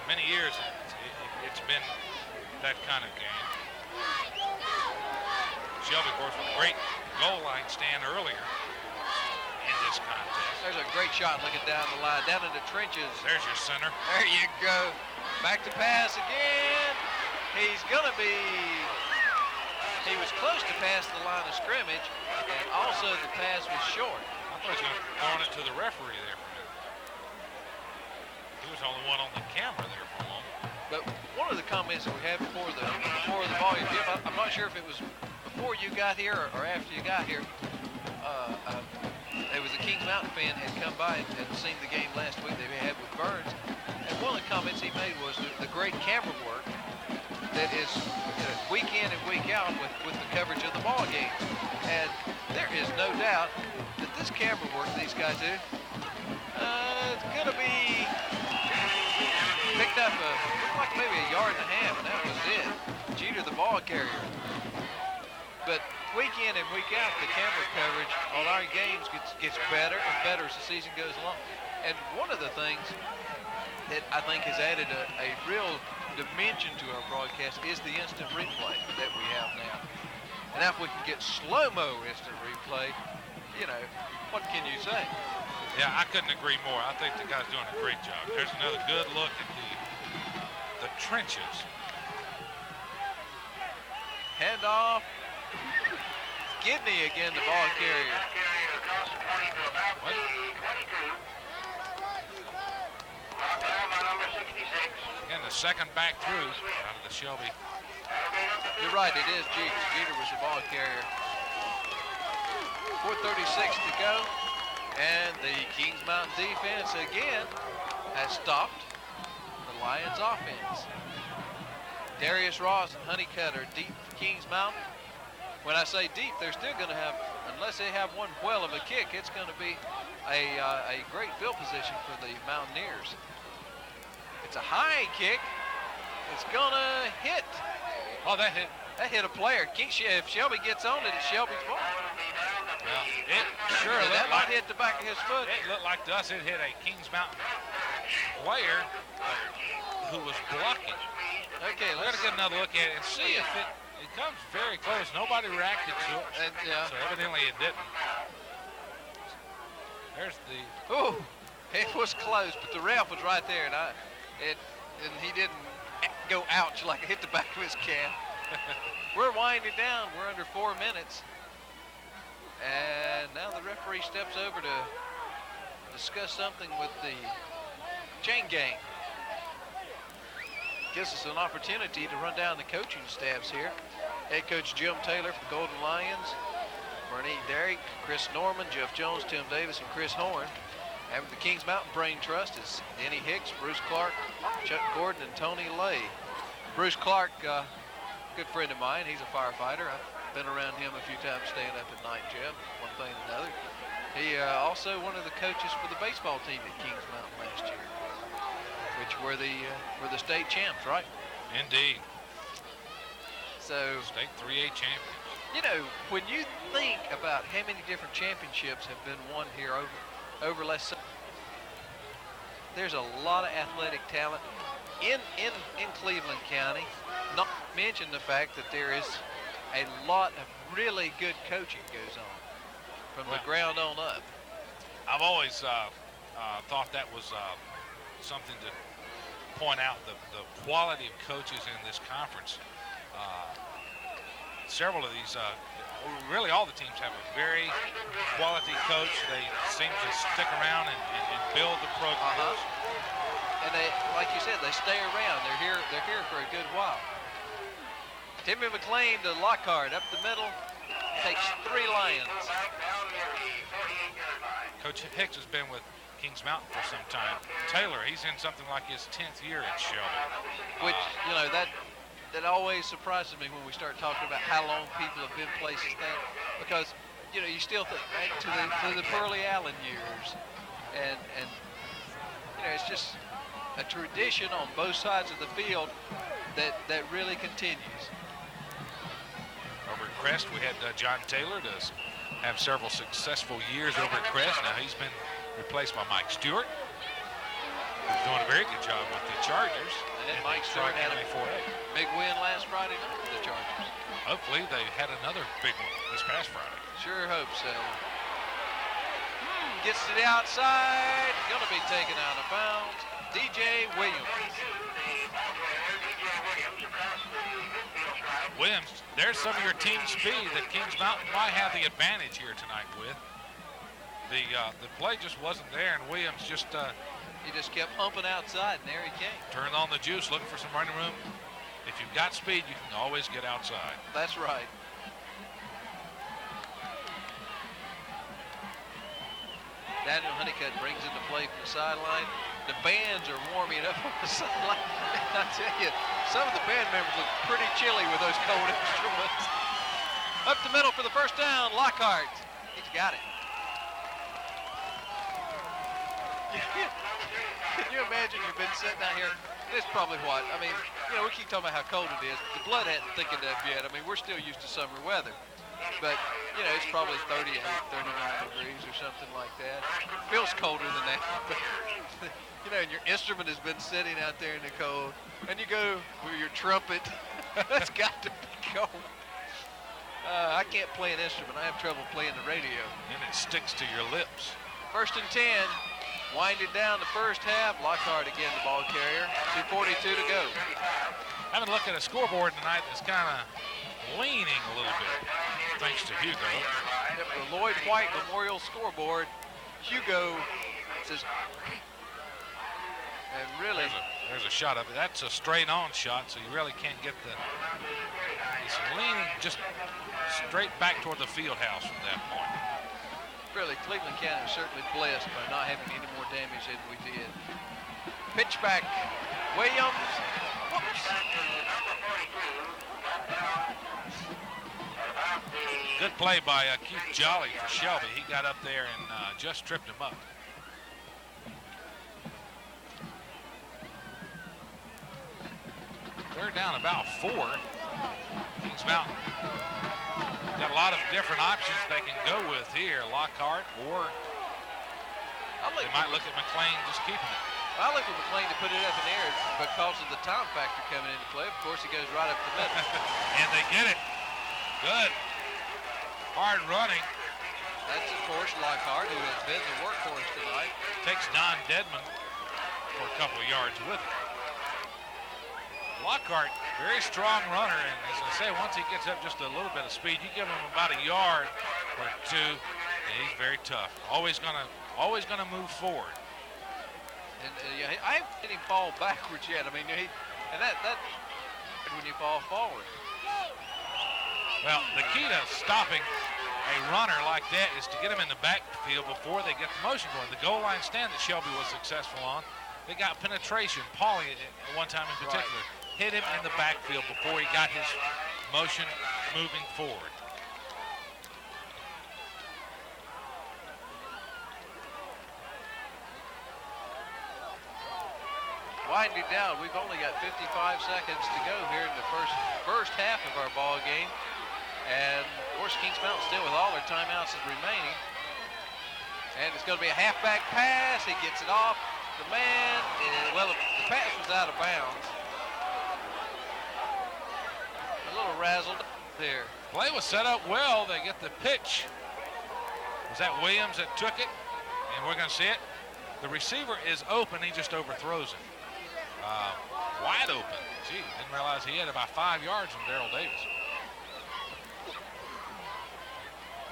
[SPEAKER 2] Many years it's been that kind of game. Shelby, of course, with a great goal line stand earlier in this contest.
[SPEAKER 1] There's a great shot looking down the line, down in the trenches.
[SPEAKER 2] There's your center.
[SPEAKER 1] There you go. Back to pass again. He was close to pass the line of scrimmage, and also the pass was short.
[SPEAKER 2] I thought he was going to throw it to the referee there for a minute. He was the only one on the camera there for a moment.
[SPEAKER 1] But one of the comments that we had before the volume, Jeff, I'm not sure if it was before you got here or after you got here. There was a Kings Mountain fan had come by and had seen the game last week they had with Burns, and one of the comments he made was the great camera work that is week in and week out with the coverage of the ball games. And there is no doubt that this camera work these guys do, it's going to be picked up looked like maybe a yard and a half, and that was it. Jeter, the ball carrier. But week in and week out, the camera coverage on our games gets better and better as the season goes along. And one of the things that I think has added a real dimension to our broadcast is the instant replay that we have now. And now if we can get slow-mo instant replay, you know, what can you say?
[SPEAKER 2] Yeah, I couldn't agree more. I think the guy's doing a great job. There's another good look at the trenches.
[SPEAKER 1] Handoff. Gidney again, the ball carrier.
[SPEAKER 2] What? Again, the second back through out of the Shelby.
[SPEAKER 1] You're right, it is Jeter. Jeter was the ball carrier. 4:36 to go. And the Kings Mountain defense again has stopped the Lions offense. Darius Ross and Honeycutter deep for Kings Mountain. When I say deep, they're still going to have, unless they have one whale of a kick, it's going to be a great field position for the Mountaineers. It's a high kick. It's going to hit.
[SPEAKER 2] Oh, that hit.
[SPEAKER 1] That hit a player. If Shelby gets on it, it's Shelby's ball.
[SPEAKER 2] Well, it sure
[SPEAKER 1] That
[SPEAKER 2] looked
[SPEAKER 1] might
[SPEAKER 2] like
[SPEAKER 1] hit the back of his foot.
[SPEAKER 2] it looked like to us it hit a Kings Mountain player who was blocking.
[SPEAKER 1] Okay,
[SPEAKER 2] We're
[SPEAKER 1] let's
[SPEAKER 2] gonna get another look at it and see if it comes very close. Nobody reacted to it,
[SPEAKER 1] And, yeah.
[SPEAKER 2] so evidently it didn't. There's the
[SPEAKER 1] Oh, it was close, but the ref was right there, and he didn't go ouch like it hit the back of his calf. We're winding down. We're under 4 minutes. And now the referee steps over to discuss something with the chain gang. Gives us an opportunity to run down the coaching staffs here. Head coach Jim Taylor for the Golden Lions, Bernie Derrick, Chris Norman, Jeff Jones, Tim Davis, and Chris Horn. Having the Kings Mountain Brain Trust is Denny Hicks, Bruce Clark, Chuck Gordon, and Tony Lay. Bruce Clark, good friend of mine. He's a firefighter. I've been around him a few times staying up at night, Jeff, one thing and another. He also one of the coaches for the baseball team at Kings Mountain last year, which were the state champs, right?
[SPEAKER 2] indeed
[SPEAKER 1] So,
[SPEAKER 2] state 3A champions.
[SPEAKER 1] you know, when you think about how many different championships have been won here over let's say, there's a lot of athletic talent in Cleveland County, not to mention the fact that there is a lot of really good coaching goes on from the ground on up.
[SPEAKER 2] I've always thought that was something to point out, the quality of coaches in this conference. Several of these, really all the teams have a very quality coach. They seem to stick around and build the programs.
[SPEAKER 1] And they, like you said, they stay around. They're here for a good while. Timmy McLean to Lockhart up the middle, takes 3 Lions.
[SPEAKER 2] Coach Hicks has been with Kings Mountain for some time. Taylor, he's in something like his 10th year at Shelby.
[SPEAKER 1] Which, you know, that always surprises me when we start talking about how long people have been places then, because, you know, you still think back to the Pearlie Allen years, and you know, it's just a tradition on both sides of the field that really continues.
[SPEAKER 2] Over at Crest, we had John Taylor does have several successful years over at Crest. Now he's been replaced by Mike Stewart, who's doing a very good job with the Chargers.
[SPEAKER 1] And Mike Stewart had a
[SPEAKER 2] Tri-County 4A.
[SPEAKER 1] big win last Friday night for the Chargers.
[SPEAKER 2] Hopefully they had another big one this past Friday.
[SPEAKER 1] Sure hope so. Gets to the outside, gonna be taken out of bounds. DJ Williams.
[SPEAKER 2] Williams, there's some of your team speed that Kings Mountain might have the advantage here tonight with. The play just wasn't there, and Williams just
[SPEAKER 1] He just kept humping outside, and there he came.
[SPEAKER 2] turned on the juice, looking for some running room. If you've got speed, you can always get outside.
[SPEAKER 1] That's right. Daniel Honeycutt brings into play from the sideline. The bands are warming up on the sideline. I tell you, some of the band members look pretty chilly with those cold instruments. Up the middle for the first down, Lockhart. He's got it. Can you imagine you've been sitting out here? It's probably what? I mean, you know, we keep talking about how cold it is. The blood hadn't thickened up yet. I mean, we're still used to summer weather. But, you know, it's probably 38, 39 degrees or something like that. Feels colder than that. But, you know, and your instrument has been sitting out there in the cold. And you go with your trumpet. That's got to be cold. I can't play an instrument. I have trouble playing the radio.
[SPEAKER 2] And it sticks to your lips.
[SPEAKER 1] 1st and 10. Winding down the first half. Lockhart again, the ball carrier. 2:42 to go.
[SPEAKER 2] Having a look at a scoreboard tonight that's kind of leaning a little bit, thanks to Hugo.
[SPEAKER 1] Yep, the Lloyd White Memorial scoreboard. Hugo says, and really,
[SPEAKER 2] there's a shot of it. That's a straight on shot, so you really can't get the. He's leaning just straight back toward the field house from that point.
[SPEAKER 1] really, Cleveland County is certainly blessed by not having any more damage than we did. Pitch back, Williams. Whoops.
[SPEAKER 2] Good play by Keith Jolly for Shelby. He got up there and just tripped him up. They're down about 4. Kings Mountain got a lot of different options they can go with here. Lockhart, or they might look at McLean just keeping it.
[SPEAKER 1] I look at McLean to put it up in the air because of the time factor coming into play. Of course, he goes right up the middle.
[SPEAKER 2] And they get it. Good. Hard running.
[SPEAKER 1] That's, of course, Lockhart, who has been the workhorse tonight.
[SPEAKER 2] Takes Don Deadman for a couple of yards with it. Lockhart, very strong runner, and as I say, once he gets up just a little bit of speed, you give him about a yard or 2, and he's very tough. Always gonna move forward.
[SPEAKER 1] And I haven't seen him fall backwards yet. I mean, and that when you fall forward.
[SPEAKER 2] Well, the key to stopping a runner like that is to get him in the backfield before they get the motion going. The goal line stand that Shelby was successful on, they got penetration. Paulie, at one time in particular, hit him in the backfield before he got his motion moving forward.
[SPEAKER 1] Winding down, we've only got 55 seconds to go here in the first half of our ball game. And of course, Kings Mountain still with all their timeouts remaining. And it's going to be a halfback pass. He gets it off the man. Well, the pass was out of bounds. A little razzled there.
[SPEAKER 2] Play was set up well. They get the pitch. Was that Williams that took it? And we're going to see it. The receiver is open. He just overthrows it. Wide open. Gee, didn't realize he had about 5 yards from Darrell Davis.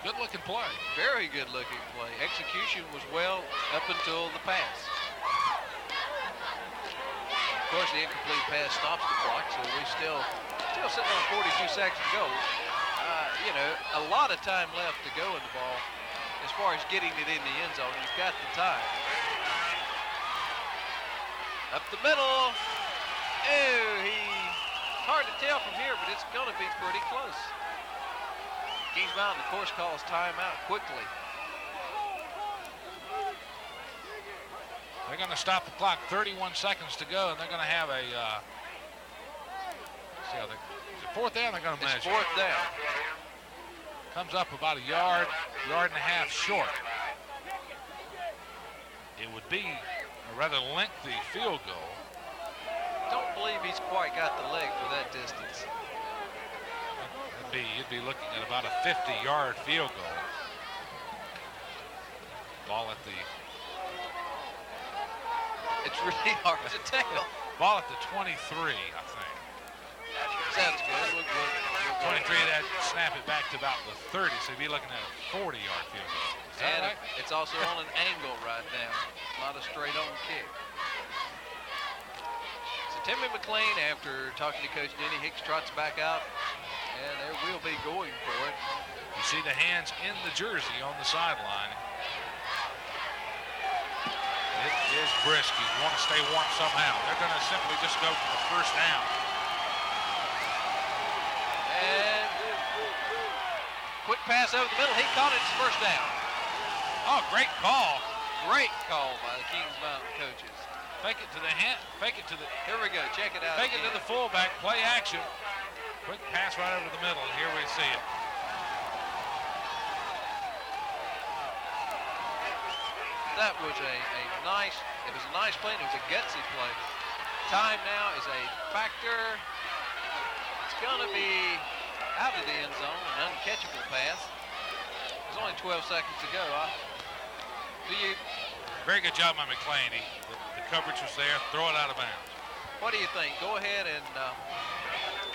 [SPEAKER 2] Good looking play.
[SPEAKER 1] Very good looking play. Execution was well up until the pass. Of course, the incomplete pass stops the clock, so we still sitting on 42 seconds to go. You know, a lot of time left to go in the ball. As far as getting it in the end zone, you've got the time. Up the middle. Oh, it's hard to tell from here, but it's going to be pretty close. Kings Mountain, of course, calls timeout quickly.
[SPEAKER 2] They're going to stop the clock. 31 seconds to go, and they're going to have a. See how it's 4th down. They're going to measure.
[SPEAKER 1] It's 4th down.
[SPEAKER 2] Comes up about a yard and a half short. It would be a rather lengthy field goal.
[SPEAKER 1] Don't believe he's quite got the leg for that distance.
[SPEAKER 2] You'd be looking at about a 50-yard field goal. Ball at the.
[SPEAKER 1] It's really hard to tell.
[SPEAKER 2] Ball at the 23, I think.
[SPEAKER 1] Sounds good. We'll
[SPEAKER 2] 23, that snap it back to about the 30, so you'd be looking at a 40-yard field goal. Is that
[SPEAKER 1] And
[SPEAKER 2] right?
[SPEAKER 1] it's also on an angle right now, not a straight-on kick. So Timmy McLean, after talking to Coach Denny Hicks, trots back out, and they will be going for it.
[SPEAKER 2] You see the hands in the jersey on the sideline. It is brisk. You want to stay warm somehow. They're going to simply just go for the first down.
[SPEAKER 1] And Quick pass over the middle. He caught it. It's first down.
[SPEAKER 2] Oh, great call.
[SPEAKER 1] Great call by the Kings Mountain coaches.
[SPEAKER 2] Fake it to the hand. Fake it to the.
[SPEAKER 1] Here we go. Check it out.
[SPEAKER 2] Fake it to
[SPEAKER 1] again.
[SPEAKER 2] the fullback. Play action. Quick pass right over the middle. And here we see it.
[SPEAKER 1] That was a nice. It was a nice play. And it was a gutsy play. Time now is a factor. It's going to be out of the end zone, an uncatchable pass. There's only 12 seconds to go.
[SPEAKER 2] Very good job by McClain. The coverage was there. Throw it out of bounds.
[SPEAKER 1] What do you think? Go ahead and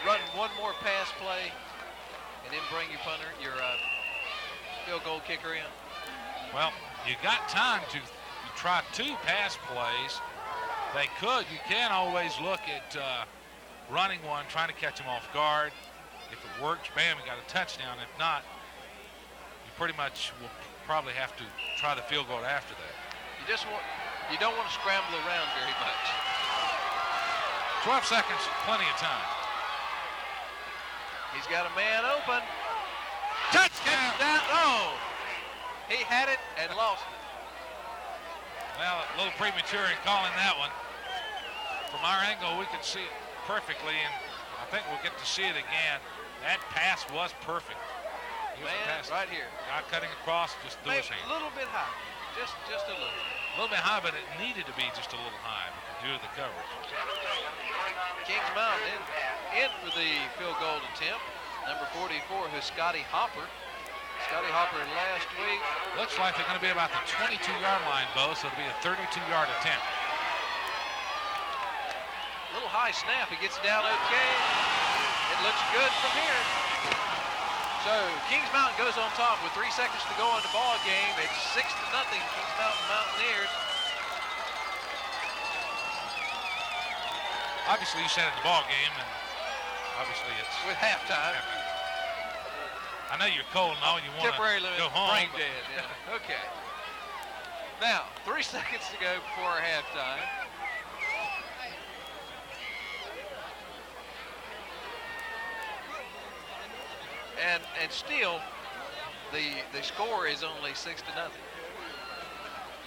[SPEAKER 1] run one more pass play, and then bring your punter, your field goal kicker in.
[SPEAKER 2] Well, you got time to try 2 pass plays. You can always look at running one, trying to catch them off guard. If it works, bam, you got a touchdown. If not, you pretty much will probably have to try the field goal after that.
[SPEAKER 1] You don't want to scramble around very much.
[SPEAKER 2] 12 seconds, plenty of time.
[SPEAKER 1] He's got a man open. Touchdown! Oh! He had it and lost it.
[SPEAKER 2] Well, a little premature in calling that one. From our angle, we could see it perfectly, and I think we'll get to see it again. That pass was perfect.
[SPEAKER 1] Man, right here.
[SPEAKER 2] Guy cutting across, just threw his hand.
[SPEAKER 1] A little bit high. Just a little.
[SPEAKER 2] A little bit high, but it needed to be just a little high due to the coverage.
[SPEAKER 1] Kings Mountain in for the field goal attempt. Number 44, who's Scotty Hopper. Scotty Hopper last week.
[SPEAKER 2] Looks like they're going to be about the 22-yard line, Bo, so it'll be a 32-yard attempt.
[SPEAKER 1] Little high snap. He gets it down okay. It looks good from here. So Kings Mountain goes on top with 3 seconds to go in the ball game. It's 6-0 Kings Mountain Mountaineers.
[SPEAKER 2] Obviously, you said it's the ball game, and obviously it's
[SPEAKER 1] with halftime.
[SPEAKER 2] I know you're cold and all, you want to go home.
[SPEAKER 1] Brain dead, yeah. Okay. Now, 3 seconds to go before halftime. And still, the score is only 6-0.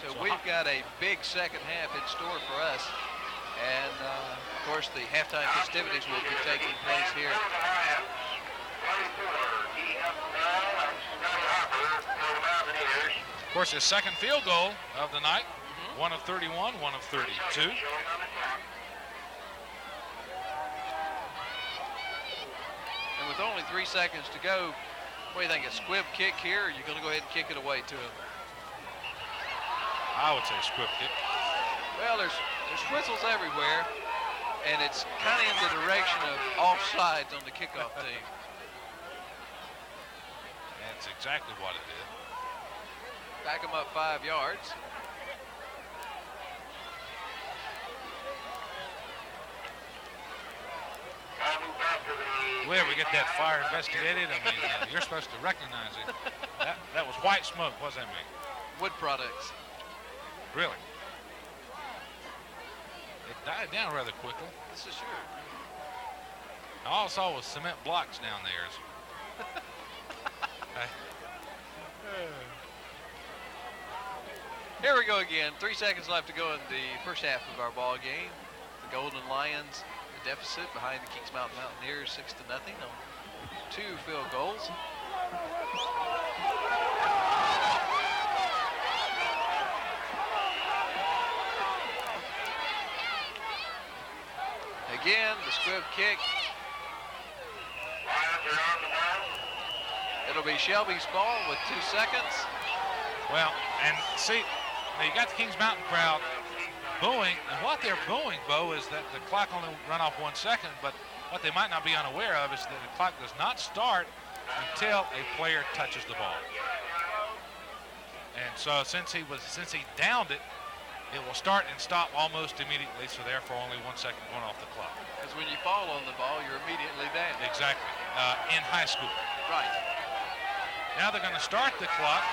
[SPEAKER 1] So we've got a big second half in store for us. And, of course, the halftime festivities will be taking place here.
[SPEAKER 2] Of course, his second field goal of the night, 1 of 31, 1 of 32.
[SPEAKER 1] And with only 3 seconds to go, what do you think, a squib kick here, or are you going to go ahead and kick it away to him?
[SPEAKER 2] I would say squib kick.
[SPEAKER 1] Well, there's whistles everywhere, and it's kind of in the direction of offsides on the kickoff team.
[SPEAKER 2] That's exactly what it is.
[SPEAKER 1] Back them up 5 yards.
[SPEAKER 2] If we ever get that fire investigated, I mean, you're supposed to recognize it. That was white smoke. What does that mean?
[SPEAKER 1] Wood products.
[SPEAKER 2] Really? It died down rather quickly.
[SPEAKER 1] This is sure.
[SPEAKER 2] All I saw was cement blocks down there.
[SPEAKER 1] Here we go again. 3 seconds left to go in the first half of our ball game. The Golden Lions, the deficit behind the Kings Mountain Mountaineers, 6-0 on 2 field goals. Again, the squib kick. It'll be Shelby's ball with 2 seconds.
[SPEAKER 2] Well, and see, now you got the Kings Mountain crowd booing, and what they're booing, Bo, is that the clock only run off 1 second, but what they might not be unaware of is that the clock does not start until a player touches the ball. And so since he downed it, it will start and stop almost immediately, so therefore only 1 second going off the clock.
[SPEAKER 1] Because when you fall on the ball, you're immediately down.
[SPEAKER 2] Exactly, in high school.
[SPEAKER 1] Right.
[SPEAKER 2] Now they're going to start the clock.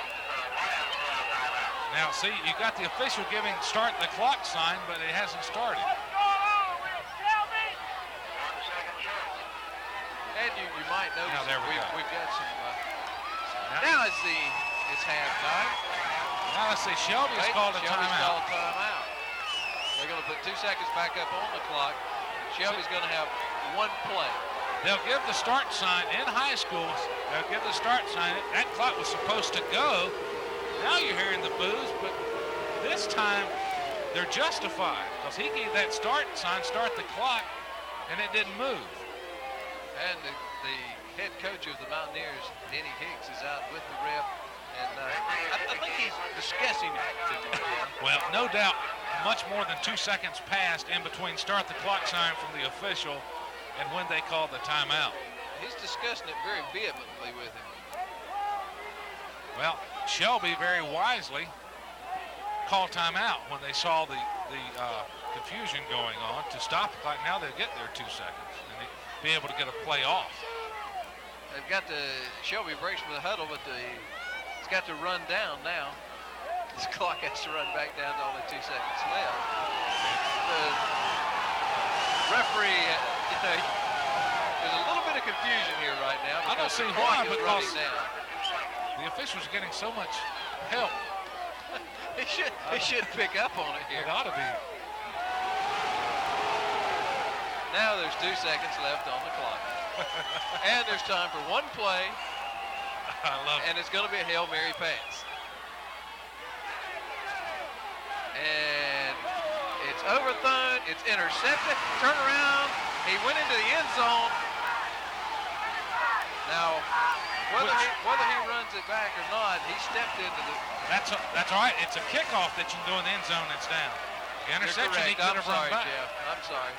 [SPEAKER 2] Now, see, you got the official giving start the clock sign, but it hasn't started. And
[SPEAKER 1] you might notice
[SPEAKER 2] now, there we go.
[SPEAKER 1] We've got Now it's halftime.
[SPEAKER 2] Now let's see, Shelby has called a
[SPEAKER 1] Shelby's
[SPEAKER 2] timeout.
[SPEAKER 1] called timeout. They're going to put 2 seconds back up on the clock. Shelby's going to have 1 play.
[SPEAKER 2] They'll give the start sign in high schools. They'll give the start sign. That clock was supposed to go. Now you're hearing the boos, but this time they're justified because he gave that start sign, start the clock, and it didn't move.
[SPEAKER 1] And the head coach of the Mountaineers, Denny Hicks, is out with the ref. And I think he's discussing it.
[SPEAKER 2] Well, no doubt, much more than 2 seconds passed in between start the clock sign from the official and when they called the timeout.
[SPEAKER 1] He's discussing it very vehemently with him.
[SPEAKER 2] Well, Shelby very wisely called timeout when they saw the confusion going on to stop the clock. Now they'll get their 2 seconds and be able to get a play off.
[SPEAKER 1] They've got Shelby breaks from the huddle, but it's got to run down now. This clock has to run back down to only 2 seconds left. The referee, there's a little bit of confusion here right now.
[SPEAKER 2] I don't see
[SPEAKER 1] the clock
[SPEAKER 2] why,
[SPEAKER 1] is
[SPEAKER 2] because
[SPEAKER 1] running down.
[SPEAKER 2] the officials are getting so much help.
[SPEAKER 1] He should pick up on it here.
[SPEAKER 2] It ought to be.
[SPEAKER 1] Now there's 2 seconds left on the clock. And there's time for 1 play.
[SPEAKER 2] I love it.
[SPEAKER 1] And it's going to be a Hail Mary pass. And it's overthrown. It's intercepted. Turn around. He went into the end zone. Now, whether he runs it back or not, he stepped into the...
[SPEAKER 2] That's all right. It's a kickoff that you can go in the end zone. It's down. The interception, he could have run back.
[SPEAKER 1] Jeff. I'm sorry.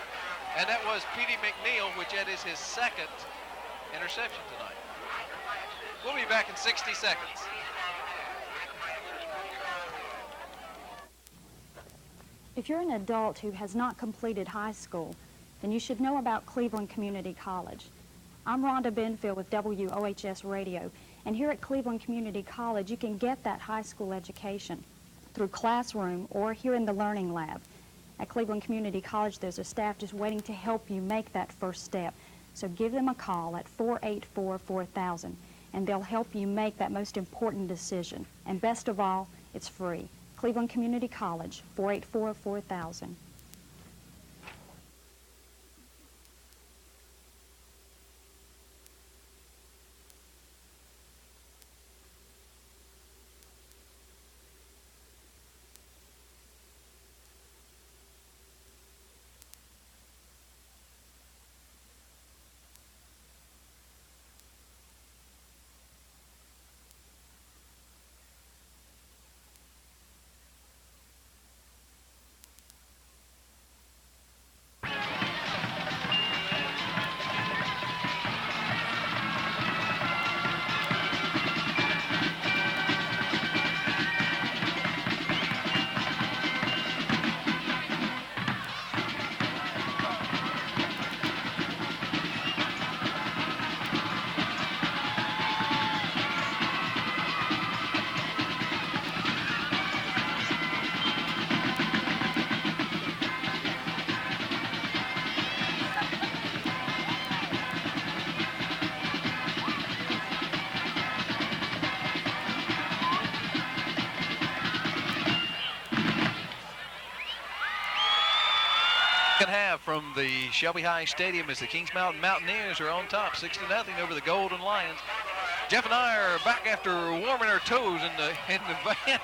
[SPEAKER 1] And that was P.D. McNeil, which that is his 2nd interception tonight. We'll be back in 60 seconds.
[SPEAKER 6] If you're an adult who has not completed high school, then you should know about Cleveland Community College. I'm Rhonda Benfield with WOHS Radio, and here at Cleveland Community College, you can get that high school education through classroom or here in the Learning Lab. At Cleveland Community College, there's a staff just waiting to help you make that first step. So give them a call at 484-4000, and they'll help you make that most important decision. And best of all, it's free. Cleveland Community College, 484-4000.
[SPEAKER 1] Second half from the Shelby High Stadium as the Kings Mountain Mountaineers are on top 6-0 over the Golden Lions. Jeff and I are back after warming our toes in the van.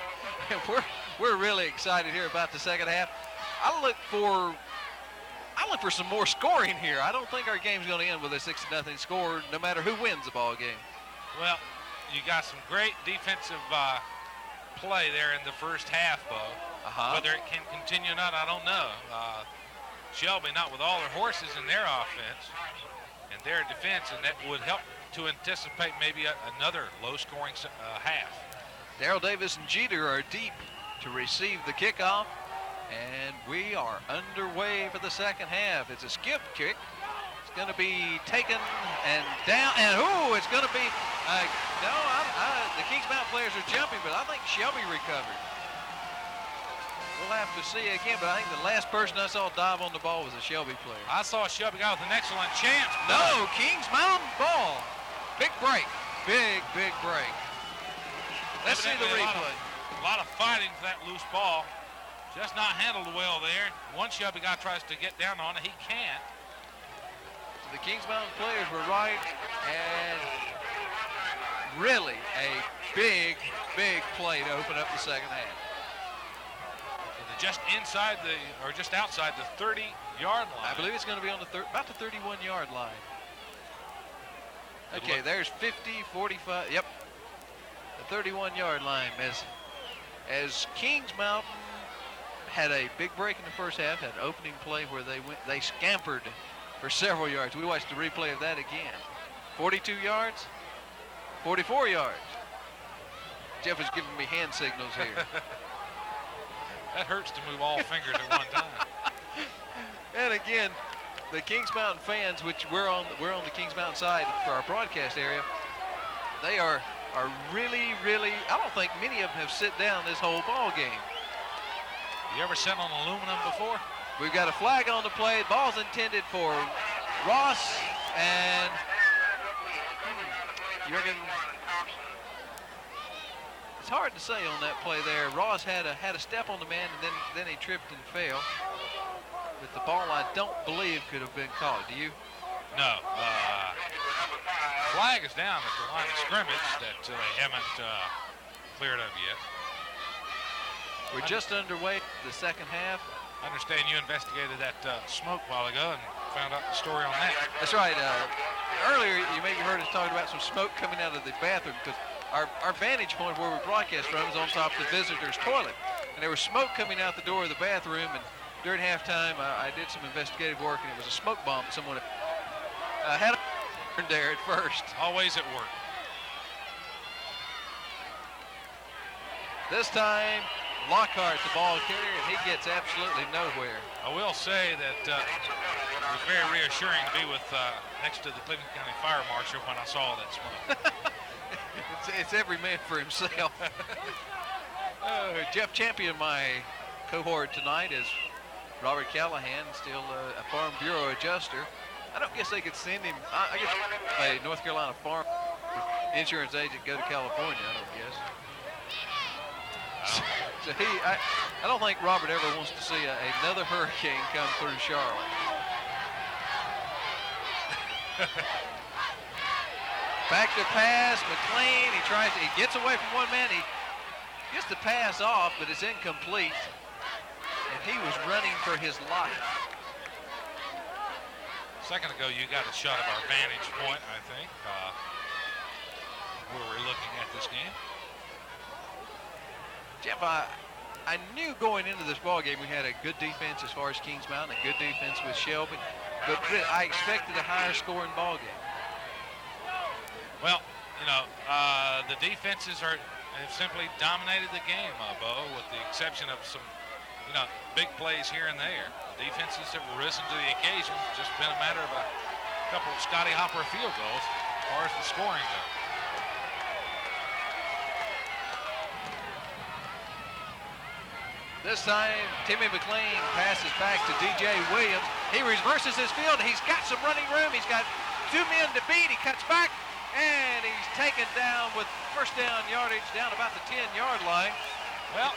[SPEAKER 1] We're really excited here about the second half. I look for some more scoring here. I don't think our game's going to end with a 6-0 score, no matter who wins the ball game.
[SPEAKER 2] Well, you got some great defensive play there in the first half, Bo. Whether it can continue or not, I don't know. Shelby not with all their horses in their offense and their defense, and that would help to anticipate maybe another low-scoring half.
[SPEAKER 1] Darrell Davis and Jeter are deep to receive the kickoff, and we are underway for the second half. It's a skip kick. It's going to be taken and down, and it's going to be, the Kings Mountain players are jumping, but I think Shelby recovered. We'll have to see again, but I think the last person I saw dive on the ball was a Shelby player.
[SPEAKER 2] I saw Shelby go with an excellent chance.
[SPEAKER 1] No, Kings Mountain ball. Big break. Big break. Let's see the
[SPEAKER 2] Evidently
[SPEAKER 1] replay.
[SPEAKER 2] A lot of fighting for that loose ball. Just not handled well there. One Shelby guy tries to get down on it. He can't.
[SPEAKER 1] The Kings Mountain players were right, and really a big, big play to open up the second half.
[SPEAKER 2] So they're just inside or just outside the 30-yard line.
[SPEAKER 1] I believe it's going to be on about the 31-yard line. Okay, there's 50, 45. Yep, the 31-yard line. As Kings Mountain had a big break in the first half, had an opening play where they scampered for several yards. We watched the replay of that again. 42 yards, 44 yards. Jeff is giving me hand signals here.
[SPEAKER 2] That hurts to move all fingers at one time.
[SPEAKER 1] And again, the Kings Mountain fans, which we're on the Kings Mountain side for our broadcast area, they are really, really, I don't think many of them have sit down this whole ball game.
[SPEAKER 2] You ever sat on aluminum before?
[SPEAKER 1] We've got a flag on the play. The ball's intended for Ross, and you reckon it's hard to say on that play there. Ross had a step on the man, and then he tripped and fell. But the ball, I don't believe, could have been called. Do you?
[SPEAKER 2] No. Flag is down at the line of scrimmage that they haven't cleared up yet.
[SPEAKER 1] We're just underway the second half.
[SPEAKER 2] I understand you investigated that smoke a while ago and found out the story on that.
[SPEAKER 1] That's right. Earlier, you maybe heard us talking about some smoke coming out of the bathroom, because our vantage point where we broadcast from is on top of the visitor's toilet. And there was smoke coming out the door of the bathroom, and during halftime, I did some investigative work, and it was a smoke bomb that someone had there at first.
[SPEAKER 2] Always at work.
[SPEAKER 1] This time, Lockhart, the ball carrier, and he gets absolutely nowhere.
[SPEAKER 2] I will say that it was very reassuring to be with next to the Cleveland County Fire Marshal when I saw that smoke.
[SPEAKER 1] It's every man for himself. Jeff Champion, my cohort tonight, is Robert Callahan, still a Farm Bureau adjuster. I don't guess they could send him. I guess a North Carolina farm insurance agent go to California, I don't guess. So I don't think Robert ever wants to see another hurricane come through Charlotte. Back to pass, McLean, he gets away from one man, he gets the pass off, but it's incomplete. And he was running for his life.
[SPEAKER 2] A second ago, you got a shot of our vantage point, I think, where we're looking at this game.
[SPEAKER 1] Jeff, I knew going into this ball game we had a good defense as far as Kings Mountain, a good defense with Shelby, but I expected a higher scoring ball game.
[SPEAKER 2] Well, you know, the defenses have simply dominated the game, Bo, with the exception of some, big plays here and there. The defenses have risen to the occasion. It's just been a matter of a couple of Scotty Hopper field goals as far as the scoring goes.
[SPEAKER 1] This time, Timmy McLean passes back to DJ Williams. He reverses his field. He's got some running room. He's got two men to beat. He cuts back, and he's taken down with first down yardage down about the 10-yard line.
[SPEAKER 2] Well,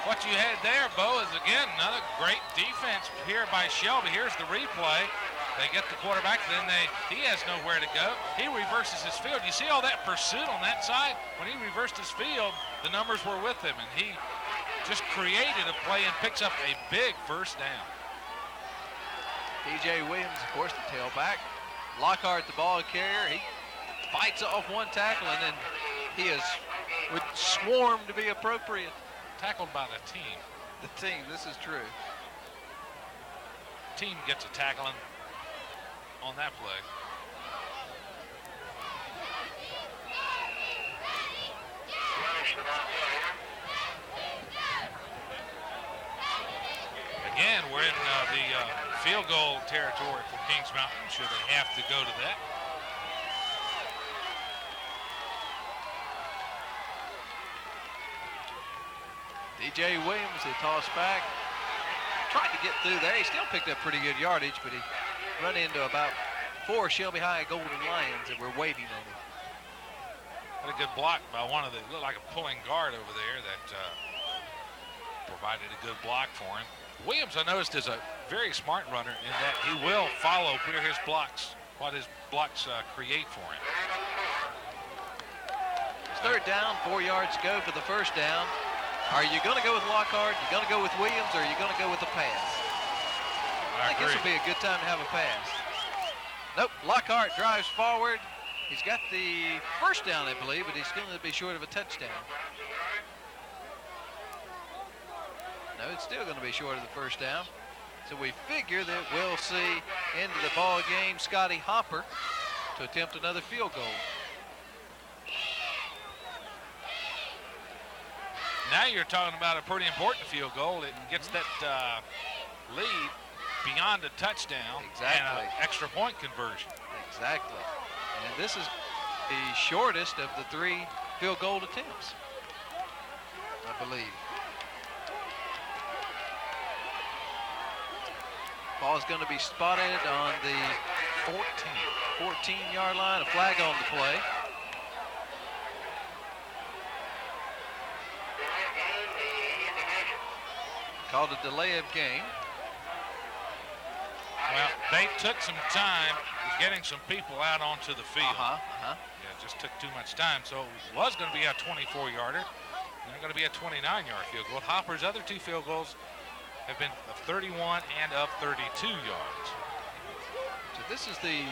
[SPEAKER 2] what you had there, Bo, is again another great defense here by Shelby. Here's the replay. They get the quarterback, then he has nowhere to go. He reverses his field. You see all that pursuit on that side? When he reversed his field, the numbers were with him, and he just created a play and picks up a big first down.
[SPEAKER 1] DJ Williams, of course, the tailback. Lockhart, the ball carrier. He fights off one tackle, and then he would swarm to be appropriate.
[SPEAKER 2] Tackled by the team.
[SPEAKER 1] The team, this is true.
[SPEAKER 2] Team gets a tackling on that play. Again, we're in the field goal territory for Kings Mountain, should they have to go to that.
[SPEAKER 1] DJ Williams, they toss back. Tried to get through there. He still picked up pretty good yardage, but he run into about 4 Shelby High Golden Lions that were waiting on him.
[SPEAKER 2] Had a good block by one of the, looked like a pulling guard over there that provided a good block for him. Williams, I noticed, is a very smart runner in that he will follow where his blocks, what his blocks create for him.
[SPEAKER 1] It's 3rd down, 4 yards to go for the first down. Are you going to go with Lockhart? You going to go with Williams, or are you going to go with the pass? I think this would be a good time to have a pass. Nope, Lockhart drives forward. He's got the first down, I believe, but he's going to be short of a touchdown. No, it's still going to be short of the first down. So we figure that we'll see into the ball game Scotty Hopper to attempt another field goal.
[SPEAKER 2] Now you're talking about a pretty important field goal. It gets that lead beyond a touchdown.
[SPEAKER 1] Exactly.
[SPEAKER 2] And an extra point conversion.
[SPEAKER 1] Exactly. And this is the shortest of the 3 field goal attempts, I believe. Ball is going to be spotted on the 14-yard line. A flag on the play. Called a delay of game.
[SPEAKER 2] Well, they took some time getting some people out onto the field. Yeah, it just took too much time. So it was going to be a 24-yarder. Now going to be a 29-yard field goal. Hopper's other 2 field goals have been of 31 and of 32 yards.
[SPEAKER 1] So this is the,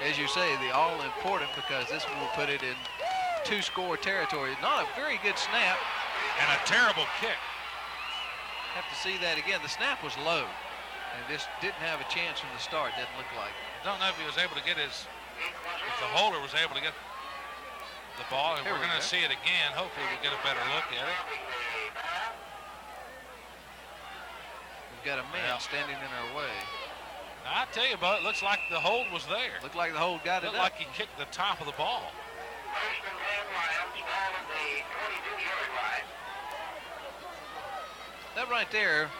[SPEAKER 1] as you say, the all-important, because this will put it in 2-score territory. Not a very good snap.
[SPEAKER 2] And a terrible kick.
[SPEAKER 1] Have to see that again. The snap was low, and just didn't have a chance from the start, didn't look like.
[SPEAKER 2] I don't know if he was able to get his, if the holder was able to get the ball, and we're going to see it again. Hopefully we'll get a better look at it.
[SPEAKER 1] We've got a man standing in our way.
[SPEAKER 2] Now, I tell you, but it looks like the hold was there.
[SPEAKER 1] Looked like the hold got it
[SPEAKER 2] Looked
[SPEAKER 1] up.
[SPEAKER 2] like he kicked the top of the ball.
[SPEAKER 1] That right there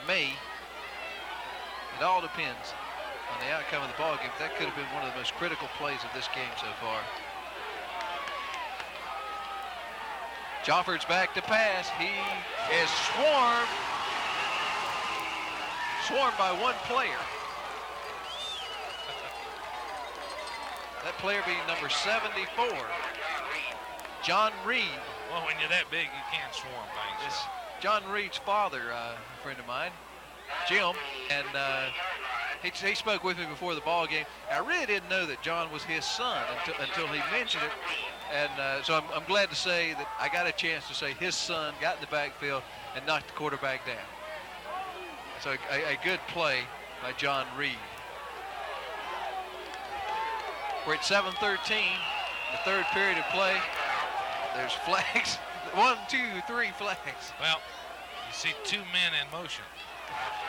[SPEAKER 1] may, it all depends on the outcome of the ball game. That could have been one of the most critical plays of this game so far. Jofford's back to pass. He is swarmed by one player. That player being number 74, John Reed.
[SPEAKER 2] Well, when you're that big, you can't swarm by yourself.
[SPEAKER 1] John Reed's father, a friend of mine, Jim, and he spoke with me before the ball game. I really didn't know that John was his son until he mentioned it, and so I'm glad to say that I got a chance to say his son got in the backfield and knocked the quarterback down. So a good play by John Reed. We're at 7:13, the 3rd period of play. There's flags. 1, 2, 3 flags.
[SPEAKER 2] Well, you see 2 men in motion.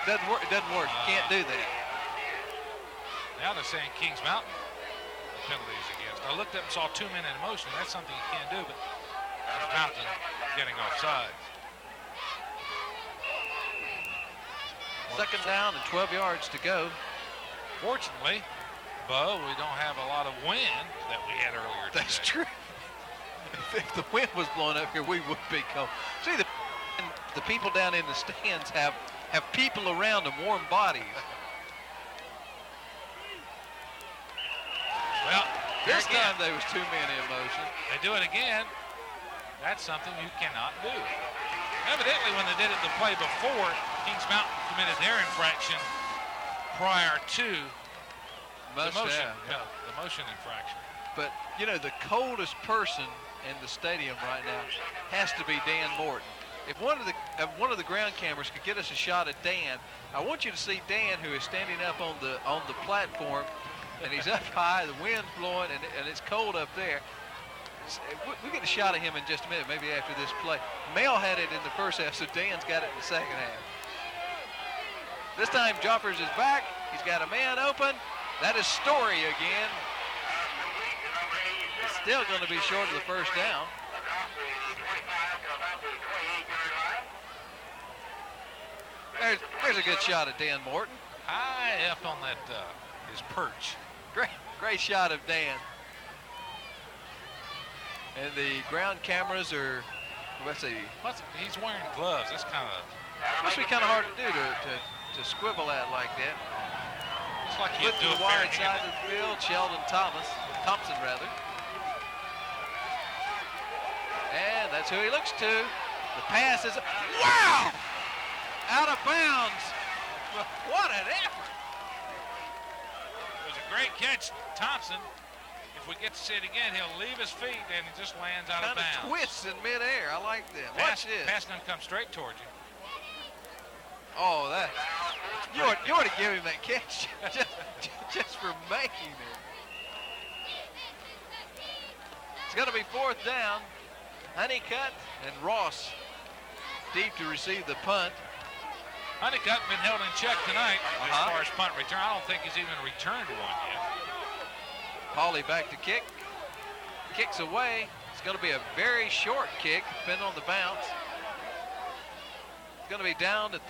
[SPEAKER 1] Doesn't work. You can't do that.
[SPEAKER 2] Now they're saying Kings Mountain penalties against. I looked up and saw 2 men in motion. That's something you can't do, but Kings Mountain getting offside.
[SPEAKER 1] 2nd down and 12 yards to go.
[SPEAKER 2] Fortunately, Bo, we don't have a lot of wind that we had earlier today.
[SPEAKER 1] That's true. If the wind was blowing up here, we would be cold. See, the people down in the stands have people around them, warm bodies.
[SPEAKER 2] Well,
[SPEAKER 1] this time there was 2 men in motion.
[SPEAKER 2] They do it again. That's something you cannot do. Evidently, when they did it the play before, Kings Mountain committed their infraction prior to the motion. The motion infraction.
[SPEAKER 1] But, you know, the coldest person in the stadium right now has to be Dan Morton. If one of the ground cameras could get us a shot of Dan, I want you to see Dan, who is standing up on the platform, and he's up high, the wind's blowing, and it's cold up there. We get a shot of him in just a minute, maybe after this play. Mel had it in the first half, so Dan's got it in the second half. This time Joffers is back. He's got a man open. That is Story again. It's still going to be short of the first down. There's a good shot of Dan Morton.
[SPEAKER 2] High up on that his perch.
[SPEAKER 1] Great shot of Dan. And the ground cameras are, let's see,
[SPEAKER 2] He's wearing gloves. That's kind of.
[SPEAKER 1] must be kind of hard to do to squivel that like that.
[SPEAKER 2] It's like
[SPEAKER 1] Flip
[SPEAKER 2] he'd
[SPEAKER 1] to
[SPEAKER 2] do
[SPEAKER 1] the
[SPEAKER 2] a
[SPEAKER 1] wide
[SPEAKER 2] fair
[SPEAKER 1] side of the field, Thompson rather. And that's who he looks to. The pass is, wow! Out of bounds. What an effort.
[SPEAKER 2] It was a great catch, Thompson. If we get to see it again, he'll leave his feet and it just lands out of
[SPEAKER 1] Kind
[SPEAKER 2] bounds.
[SPEAKER 1] of twists in midair. I like that. Watch this.
[SPEAKER 2] Pass gonna come straight towards you.
[SPEAKER 1] Oh, that. You ought to give him that catch just for making it. It's going to be 4th down. Honeycutt and Ross deep to receive the punt.
[SPEAKER 2] Honeycutt been held in check tonight as far as punt return. I don't think he's even returned one yet.
[SPEAKER 1] Pauly back to kick. Kicks away. It's going to be a very short kick, depending on the bounce. It's going to be down at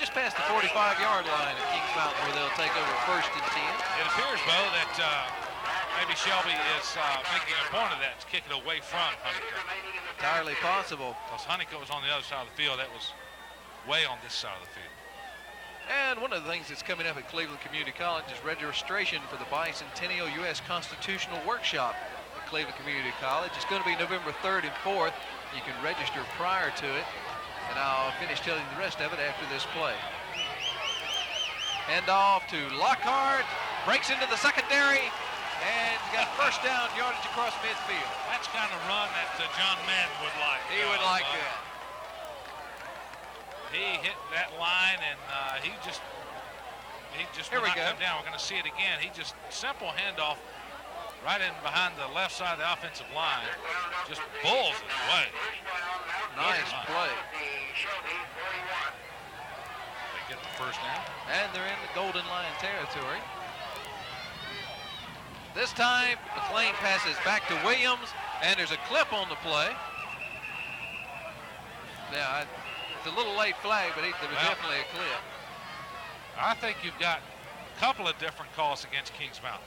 [SPEAKER 1] just past the 45-yard line at Kings Mountain, where they'll take over 1st and 10.
[SPEAKER 2] It appears, Bo, that maybe Shelby is making a point of that to kick it away from Honeycutt.
[SPEAKER 1] Entirely possible.
[SPEAKER 2] Because Honeycutt was on the other side of the field. That was way on this side of the field.
[SPEAKER 1] And one of the things that's coming up at Cleveland Community College is registration for the Bicentennial U.S. Constitutional Workshop at Cleveland Community College. It's going to be November 3rd and 4th. You can register prior to it, and I'll finish telling you the rest of it after this play. Hand off to Lockhart, breaks into the secondary, and got 1st down yardage across midfield.
[SPEAKER 2] That's kind of run that John Madden would like.
[SPEAKER 1] He would like that.
[SPEAKER 2] He hit that line, and he just
[SPEAKER 1] Here
[SPEAKER 2] will
[SPEAKER 1] we
[SPEAKER 2] not
[SPEAKER 1] go.
[SPEAKER 2] come down. We're going to see it again. He just simple handoff right in behind the left side of the offensive line. Just bulls it away.
[SPEAKER 1] Nice play.
[SPEAKER 2] They get the 1st down.
[SPEAKER 1] And they're in the Golden Lion territory. This time, McLean passes back to Williams, and there's a clip on the play. Yeah, it's a little late flag, but there was definitely a clip.
[SPEAKER 2] I think you've got a couple of different calls against Kings Mountain.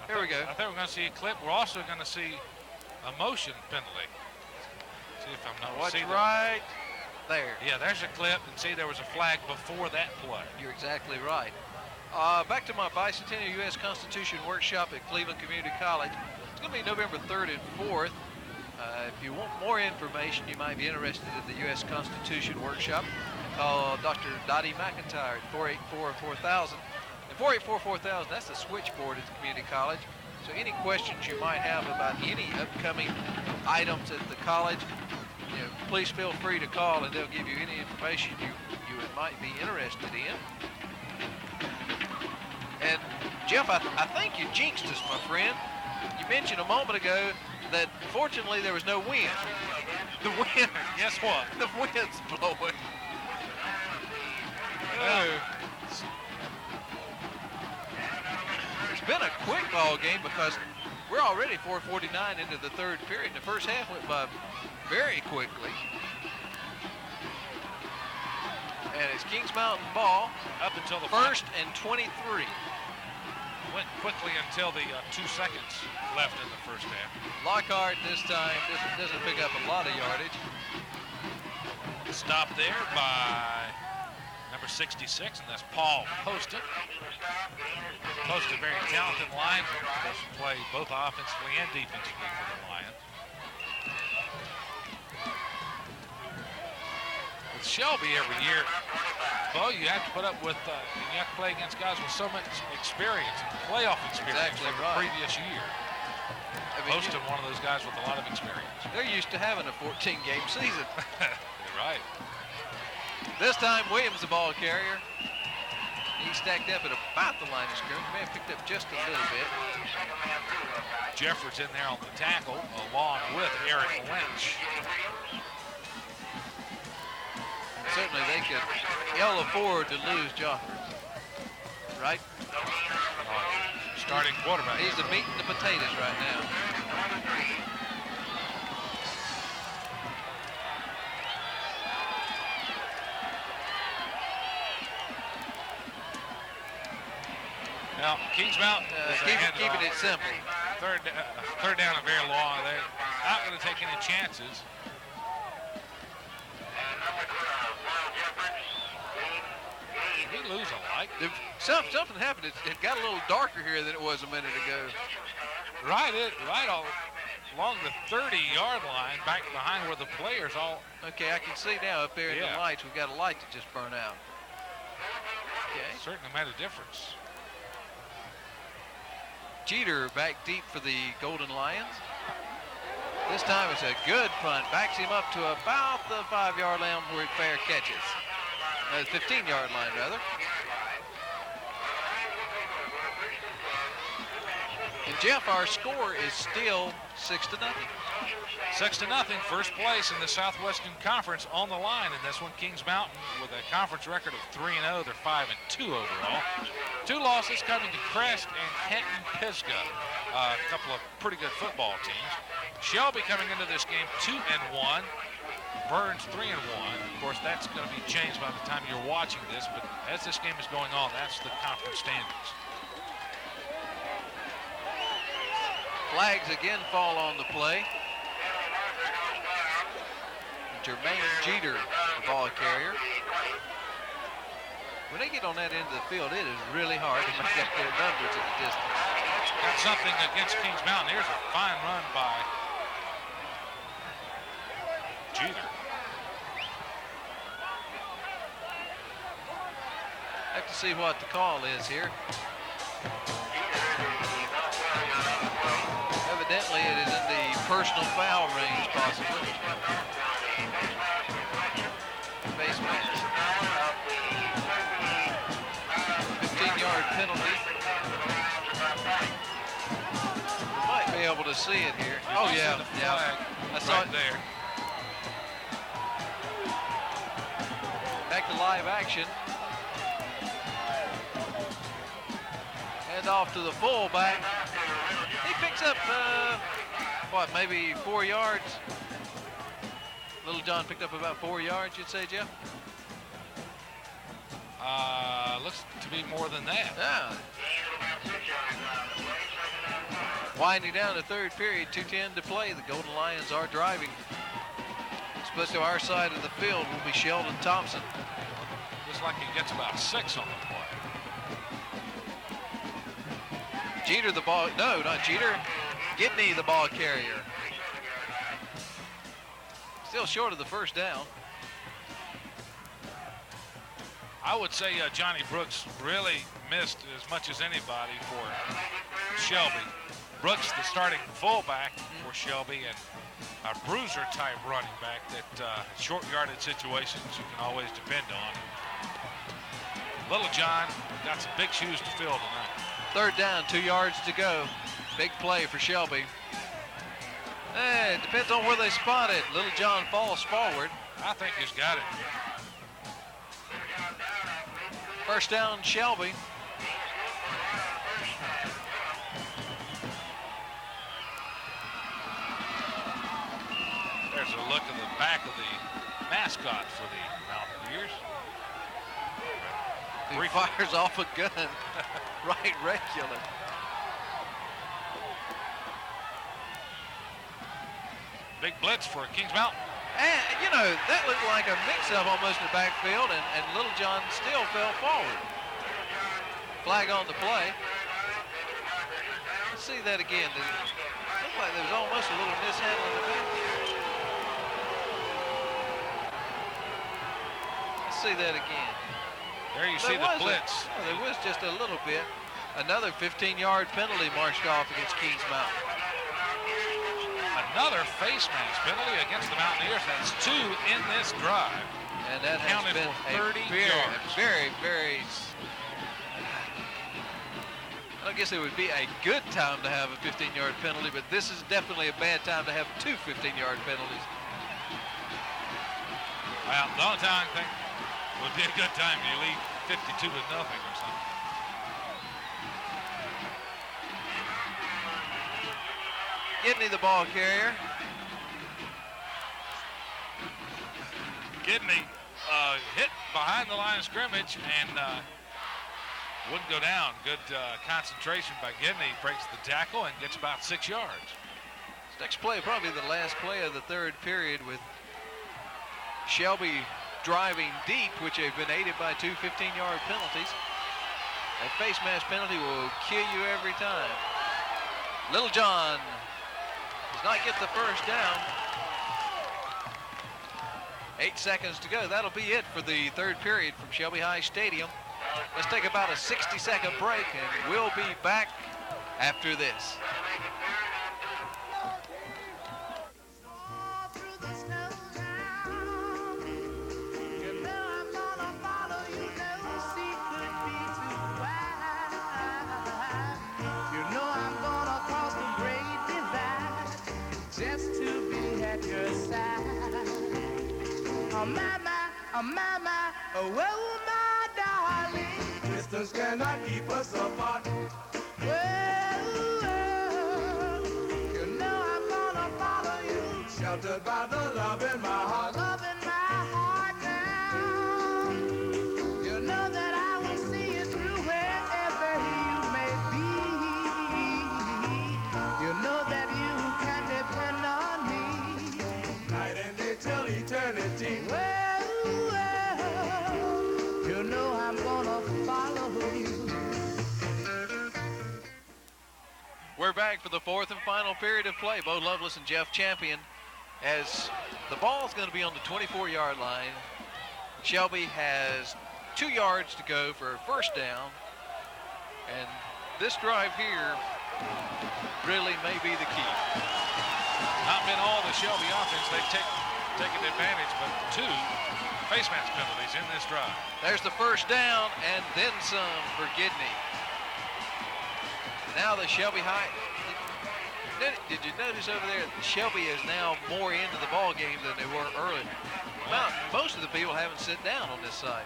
[SPEAKER 1] Here we go.
[SPEAKER 2] I think we're going to see a clip. We're also going to see a motion penalty. See if I'm not.
[SPEAKER 1] Watch
[SPEAKER 2] see
[SPEAKER 1] right there.
[SPEAKER 2] Yeah, there's a clip, and see there was a flag before that play.
[SPEAKER 1] You're exactly right. Back to my Bicentennial U.S. Constitution Workshop at Cleveland Community College. It's going to be November 3rd and 4th. If you want more information, you might be interested in the U.S. Constitution Workshop. Call Dr. Dottie McIntyre at 484-4000. And 484-4000, that's the switchboard at the community college. So any questions you might have about any upcoming items at the college, please feel free to call, and they'll give you any information you might be interested in. And Jeff, I think you jinxed us, my friend. You mentioned a moment ago that fortunately there was no wind. The wind,
[SPEAKER 2] Guess what?
[SPEAKER 1] the wind's blowing. It's been a quick ball game because we're already 4:49 into the 3rd period. The first half went by very quickly. And it's Kings Mountain ball
[SPEAKER 2] Up until the
[SPEAKER 1] 1st and 23.
[SPEAKER 2] Went quickly until the 2 seconds left in the 1st half.
[SPEAKER 1] Lockhart this time doesn't pick up a lot of yardage.
[SPEAKER 2] Stopped there by number 66, and that's Paul Poston. Poston, very talented line. Does play both offensively and defensively for the Lions. With Shelby every year, Bo, you have to put up with, you have to play against guys with so much experience, playoff experience
[SPEAKER 1] Exactly
[SPEAKER 2] from the
[SPEAKER 1] right.
[SPEAKER 2] previous year.
[SPEAKER 1] I mean,
[SPEAKER 2] Poston, one of those guys with a lot of experience.
[SPEAKER 1] they're used to having a 14-game season.
[SPEAKER 2] You're right.
[SPEAKER 1] This time, Williams, the ball carrier. He stacked up at about the line of scrimmage. May have picked up just a little bit.
[SPEAKER 2] Jeffords in there on the tackle, along with Eric Lynch.
[SPEAKER 1] Certainly, they could ill afford to lose Joffers, right?
[SPEAKER 2] Starting quarterback.
[SPEAKER 1] He's the meat and the potatoes right now.
[SPEAKER 2] Now, Kings Mountain
[SPEAKER 1] keeping it simple.
[SPEAKER 2] Third down and very long. They're not going to take any chances. Did we lose a light?
[SPEAKER 1] Something happened. It got a little darker here than it was a minute ago.
[SPEAKER 2] Right all along the 30-yard line, back behind where the players all.
[SPEAKER 1] Okay, I can see now up there in the lights. We've got a light that just burned out. Okay.
[SPEAKER 2] Certainly made a difference.
[SPEAKER 1] Jeter back deep for the Golden Lions. This time it's a good punt. Backs him up to about the 5-yard line where fair catches. 15-yard line, rather. And Jeff, our score is still 6-0.
[SPEAKER 2] 6-0, first place in the Southwestern Conference on the line in this one. Kings Mountain with a conference record of 3-0. They're 5-2 overall. 2 losses coming to Crest and Kenton Pisgah, a couple of pretty good football teams. Shelby coming into this game 2-1. Burns 3-1. Of course, that's going to be changed by the time you're watching this, but as this game is going on, that's the conference standings.
[SPEAKER 1] Flags again fall on the play. Jermaine Jeter, the ball carrier. When they get on that end of the field, it is really hard to make up their numbers in the distance.
[SPEAKER 2] Got something against Kings Mountain. Here's a fine run by Jeter.
[SPEAKER 1] Have to see what the call is here. Evidently, it is in the personal foul range, possibly. Face mask. 15-yard penalty. We might be able to see it here. Oh, yeah. I saw it
[SPEAKER 2] there.
[SPEAKER 1] Back to live action. Hand off to the fullback. He picks up, maybe 4 yards? Little John picked up about 4 yards, you'd say, Jeff?
[SPEAKER 2] Looks to be more than that.
[SPEAKER 1] Yeah. Winding down the third period, 2:10 to play. The Golden Lions are driving. Split to our side of the field will be Sheldon Thompson.
[SPEAKER 2] Looks like he gets about 6 on the play.
[SPEAKER 1] Jeter the ball, no, not Jeter. Gidney the ball carrier. Still short of the first down.
[SPEAKER 2] I would say Johnny Brooks really missed as much as anybody for Shelby. Brooks, the starting fullback for Shelby, and a bruiser-type running back that short yardage situations you can always depend on. Little John got some big shoes to fill tonight.
[SPEAKER 1] Third down, 2 yards to go. Big play for Shelby. It depends on where they spot it. Little John falls forward.
[SPEAKER 2] I think he's got it.
[SPEAKER 1] First down, Shelby.
[SPEAKER 2] There's a look at the back of the mascot for the Mountaineers.
[SPEAKER 1] He fires off a gun. Right regular.
[SPEAKER 2] Big blitz for Kings Mountain.
[SPEAKER 1] And, that looked like a mix-up almost in the backfield, and Little John still fell forward. Flag on the play. Let's see that again. It looked like there was almost a little mishandling of it. Let's see that again.
[SPEAKER 2] There you see the blitz.
[SPEAKER 1] There was just a little bit. Another 15-yard penalty marched off against Kings Mountain.
[SPEAKER 2] Another face mask penalty against the Mountaineers. That's 2 in this drive.
[SPEAKER 1] And that has
[SPEAKER 2] counted
[SPEAKER 1] been
[SPEAKER 2] for 30 yards.
[SPEAKER 1] Very, very. I guess it would be a good time to have a 15-yard penalty, but this is definitely a bad time to have 2 15-yard penalties.
[SPEAKER 2] Well, the only time I think would be a good time you lead 52-0 or something.
[SPEAKER 1] Gidney the ball carrier.
[SPEAKER 2] Gidney hit behind the line of scrimmage, and wouldn't go down. Good concentration by Gidney. Breaks the tackle and gets about 6 yards.
[SPEAKER 1] This next play, probably the last play of the third period, with Shelby driving deep, which they've been aided by 2 15-yard penalties. That face mask penalty will kill you every time. Little John does not get the first down. 8 seconds to go. That'll be it for the third period from Shelby High Stadium. Let's take about a 60-second break, and we'll be back after this.
[SPEAKER 7] Oh, my darling, distance cannot keep us apart. Well, you know I'm gonna follow you, sheltered by the love in my heart. Love in my heart now. You know that I will see you through wherever you may be. You know that you can depend on me, night and day till eternity. You know I'm gonna follow you.
[SPEAKER 1] We're back for the fourth and final period of play. Bo Lovelace and Jeff Champion, as the ball's going to be on the 24-yard line. Shelby has 2 yards to go for a first down. And this drive here really may be the key.
[SPEAKER 2] Not been all the Shelby offense. They've taken advantage, but 2 face mask penalties in this drive.
[SPEAKER 1] There's the first down and then some for Gidney. Now the Shelby High. Did you notice over there, Shelby is now more into the ball game than they were earlier. Well, most of the people haven't sit down on this side.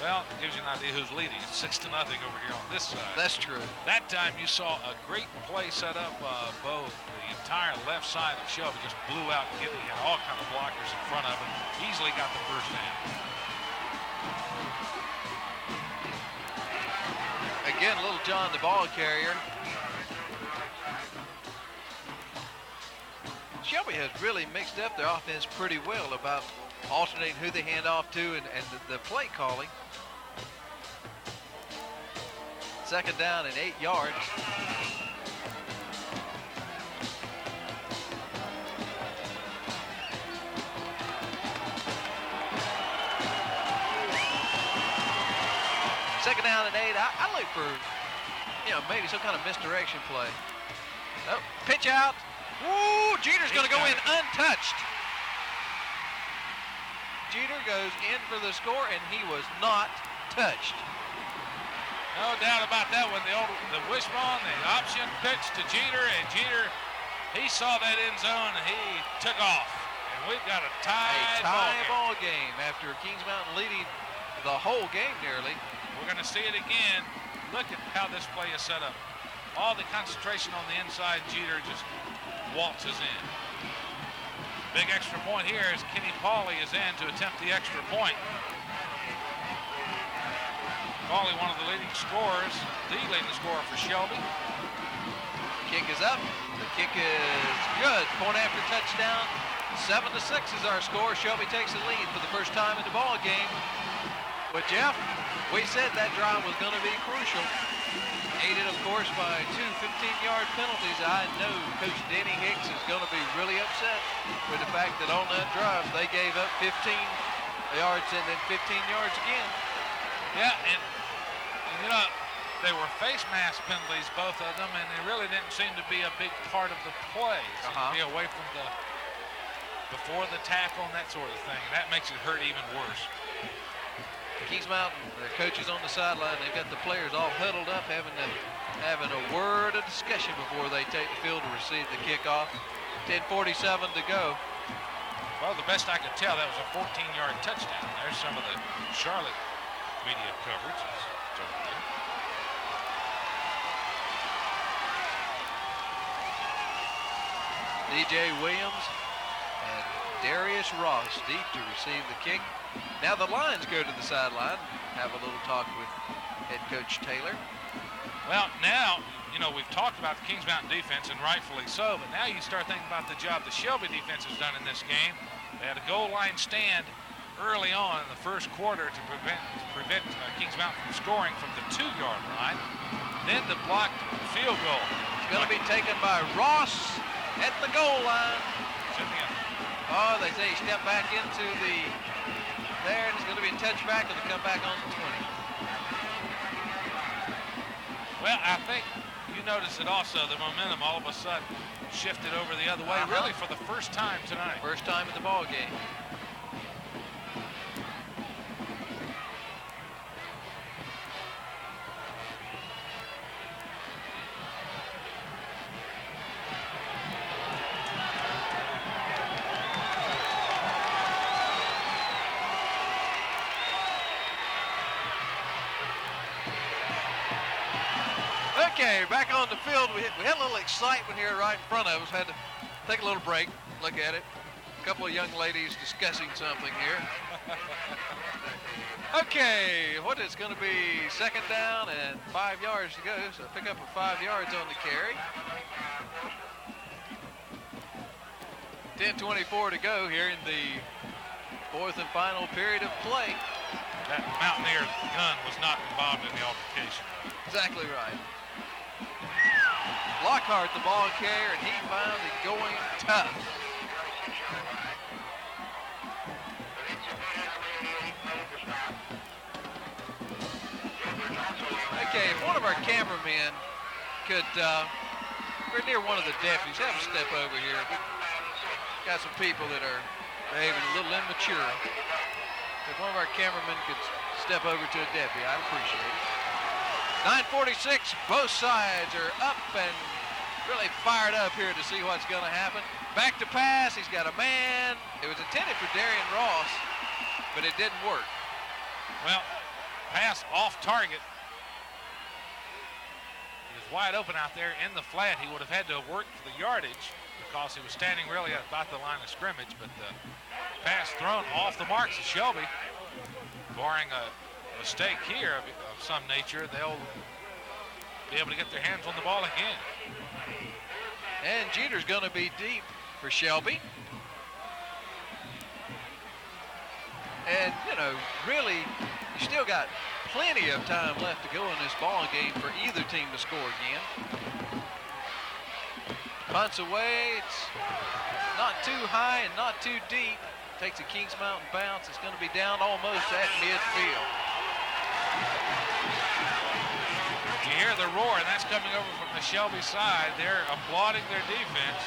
[SPEAKER 2] Well, it gives you an idea who's leading. It's 6-0 over here on this side.
[SPEAKER 1] That's true.
[SPEAKER 2] That time you saw a great play set up, both the entire left side of Shelby just blew out and Gidney had all kind of blockers in front of him. Easily got the first down.
[SPEAKER 1] Again, Little John, the ball carrier. Shelby has really mixed up their offense pretty well about alternating who they hand off to and the play calling. Second down and 8 yards. Second down and 8. I look for, maybe some kind of misdirection play. Oh, pitch out. Woo! Jeter's going to go in untouched. Jeter goes in for the score, and he was not touched.
[SPEAKER 2] No doubt about that one. The wishbone, the option pitch to Jeter, and Jeter, he saw that end zone, and he took off. And we've got a tie
[SPEAKER 1] ball game after Kings Mountain leading the whole game nearly.
[SPEAKER 2] We're going to see it again. Look at how this play is set up. All the concentration on the inside, Jeter just waltzes in. Big extra point here as Kenny Pauley is in to attempt the extra point. Pauley, one of the leading scorers, the leading scorer for Shelby.
[SPEAKER 1] Kick is up. The kick is good. Point after touchdown. 7-6 is our score. Shelby takes the lead for the first time in the ball game. But Jeff, we said that drive was going to be crucial. Aided, of course, by 2 15-yard penalties. I know Coach Denny Hicks is going to be really upset with the fact that on that drive they gave up 15 yards and then 15 yards again.
[SPEAKER 2] Yeah, and they were face mask penalties, both of them, and they really didn't seem to be a big part of the play. Be away from before the tackle and that sort of thing. That makes it hurt even worse.
[SPEAKER 1] Kings Mountain, the coaches on the sideline, they've got the players all huddled up having a word of discussion before they take the field to receive the kickoff. 10:47 to go.
[SPEAKER 2] Well, the best I could tell, that was a 14-yard touchdown. There's some of the Charlotte media coverage. It's over there. DJ Williams and
[SPEAKER 1] Darius Ross deep to receive the kick. Now the Lions go to the sideline, have a little talk with head coach Taylor.
[SPEAKER 2] Well, now, you know, we've talked about the Kings Mountain defense, and rightfully so, but now you start thinking about the job the Shelby defense has done in this game. They had a goal line stand early on in the first quarter to prevent Kings Mountain from scoring from the 2-yard line. Then the blocked field goal.
[SPEAKER 1] It's going to be taken by Ross at the goal line. Oh, they say he stepped back into there, and it's going to be a touchback, and to come back on the 20.
[SPEAKER 2] Well, I think you noticed it also. The momentum all of a sudden shifted over the other way, really for the first time tonight.
[SPEAKER 1] First time in the ball game. Okay, back on the field. We had a little excitement here right in front of us. Had to take a little break, look at it. A couple of young ladies discussing something here. Okay, what is going to be second down and 5 yards to go. So pick up a 5 yards on the carry. 10:24 to go here in the fourth and final period of play.
[SPEAKER 2] That Mountaineer gun was not involved in the altercation.
[SPEAKER 1] Exactly right. Lockhart, the ball carrier, and he found it going tough. Okay, if one of our cameramen could, we're near one of the deputies, have him step over here. We've got some people that are behaving a little immature. If one of our cameramen could step over to a deputy, I'd appreciate it. 9:46, both sides are up and really fired up here to see what's going to happen. Back to pass, he's got a man. It was intended for Darian Ross, but it didn't work.
[SPEAKER 2] Well, pass off target. He was wide open out there in the flat. He would have had to have worked for the yardage because he was standing really at about the line of scrimmage, but the pass thrown off the marks of Shelby. Barring a mistake here of some nature, they'll be able to get their hands on the ball again.
[SPEAKER 1] And Jeter's going to be deep for Shelby. And, you know, really, you still got plenty of time left to go in this ball game for either team to score again. Punts away. It's not too high and not too deep. Takes a Kings Mountain bounce. It's going to be down almost at midfield.
[SPEAKER 2] You hear the roar, and that's coming over from the Shelby side. They're applauding their defense.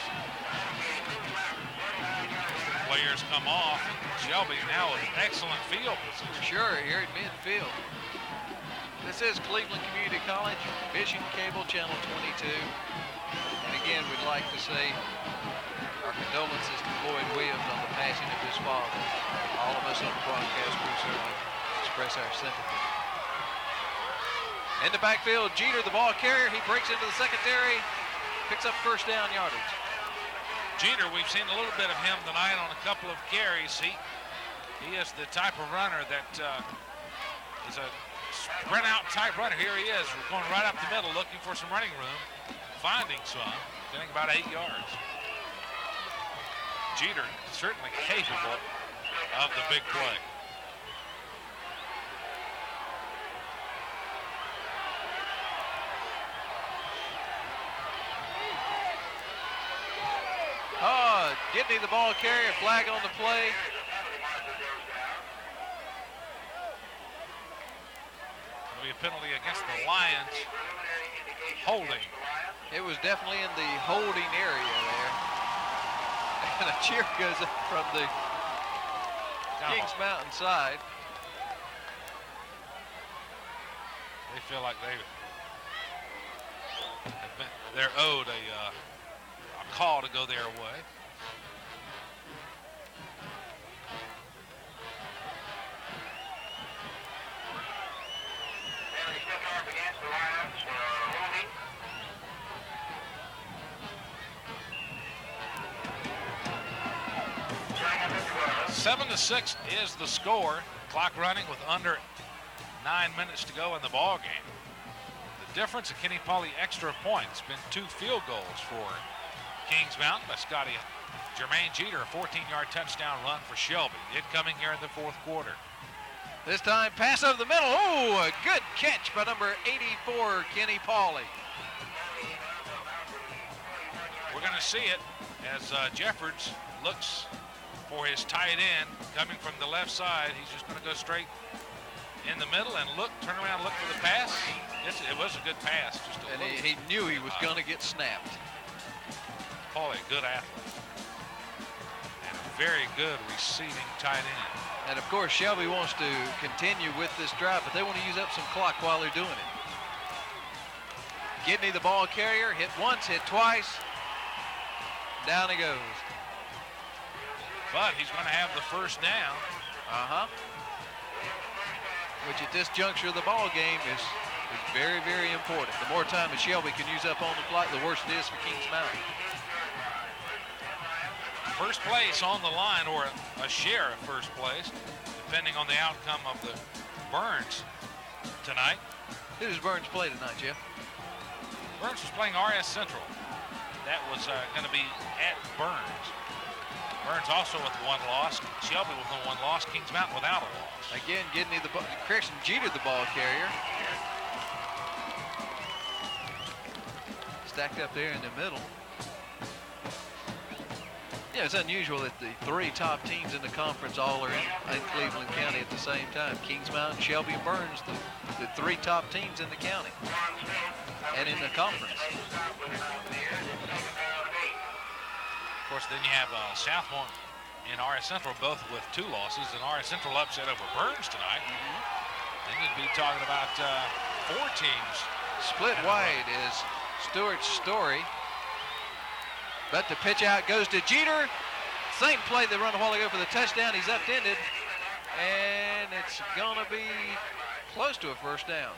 [SPEAKER 2] Players come off. Shelby now with excellent field position.
[SPEAKER 1] Sure, here at midfield. This is Cleveland Community College, Vision Cable Channel 22. And again, we'd like to say our condolences to Floyd Williams on the passing of his father. All of us on the broadcast crew certainly express our sympathy. In the backfield, Jeter, the ball carrier, he breaks into the secondary, picks up first down yardage.
[SPEAKER 2] Jeter, we've seen a little bit of him tonight on a couple of carries. He is the type of runner that is a sprint out type runner. Here he is, going right up the middle, looking for some running room, finding some, getting about 8 yards. Jeter certainly capable of the big play.
[SPEAKER 1] Oh, Gidney, the ball carrier, flag on the play.
[SPEAKER 2] There'll be a penalty against the Lions. Holding.
[SPEAKER 1] It was definitely in the holding area there. And a cheer goes up from the Kings Mountain side.
[SPEAKER 2] They feel like they're owed a call to go their way. 7-6 is the score. Clock running with under 9 minutes to go in the ball game. The difference at Kenny Pauley extra points been 2 field goals for Kings Mountain by Scotty Jermaine Jeter, a 14-yard touchdown run for Shelby. It coming here in the fourth quarter.
[SPEAKER 1] This time, pass over the middle. Oh, a good catch by number 84, Kenny Pauley.
[SPEAKER 2] We're going to see it as Jeffords looks for his tight end coming from the left side. He's just going to go straight in the middle and turn around, look for the pass. It was a good pass.
[SPEAKER 1] And he knew he was going to get snapped.
[SPEAKER 2] Pauley, good athlete. And a very good receiving tight end.
[SPEAKER 1] And of course, Shelby wants to continue with this drive, but they want to use up some clock while they're doing it. Gidney, the ball carrier, hit once, hit twice. Down he goes.
[SPEAKER 2] But he's going to have the first down.
[SPEAKER 1] Which at this juncture of the ball game is very, very important. The more time that Shelby can use up on the clock, the worse it is for Kings Mountain.
[SPEAKER 2] First place on the line, or a share of first place, depending on the outcome of the Burns tonight.
[SPEAKER 1] Who does Burns play tonight, Jeff?
[SPEAKER 2] Burns was playing RS Central. That was going to be at Burns. Burns also with 1 loss. Shelby with 1 loss. Kings Mountain without a loss.
[SPEAKER 1] Again, Gidney, Christian Jeter, the ball carrier. Stacked up there in the middle. Yeah, it's unusual that the 3 top teams in the conference all are in Cleveland County at the same time. Kings Mountain, Shelby, and Burns, the 3 top teams in the county and in the conference.
[SPEAKER 2] Of course, then you have Southmore and RS Central both with 2 losses, and RS Central upset over Burns tonight. Then you'd be talking about 4 teams.
[SPEAKER 1] Split wide is Stewart's Story. But the pitch out goes to Jeter. Same play they run a while ago for the touchdown. He's upended. And it's going to be close to a first down.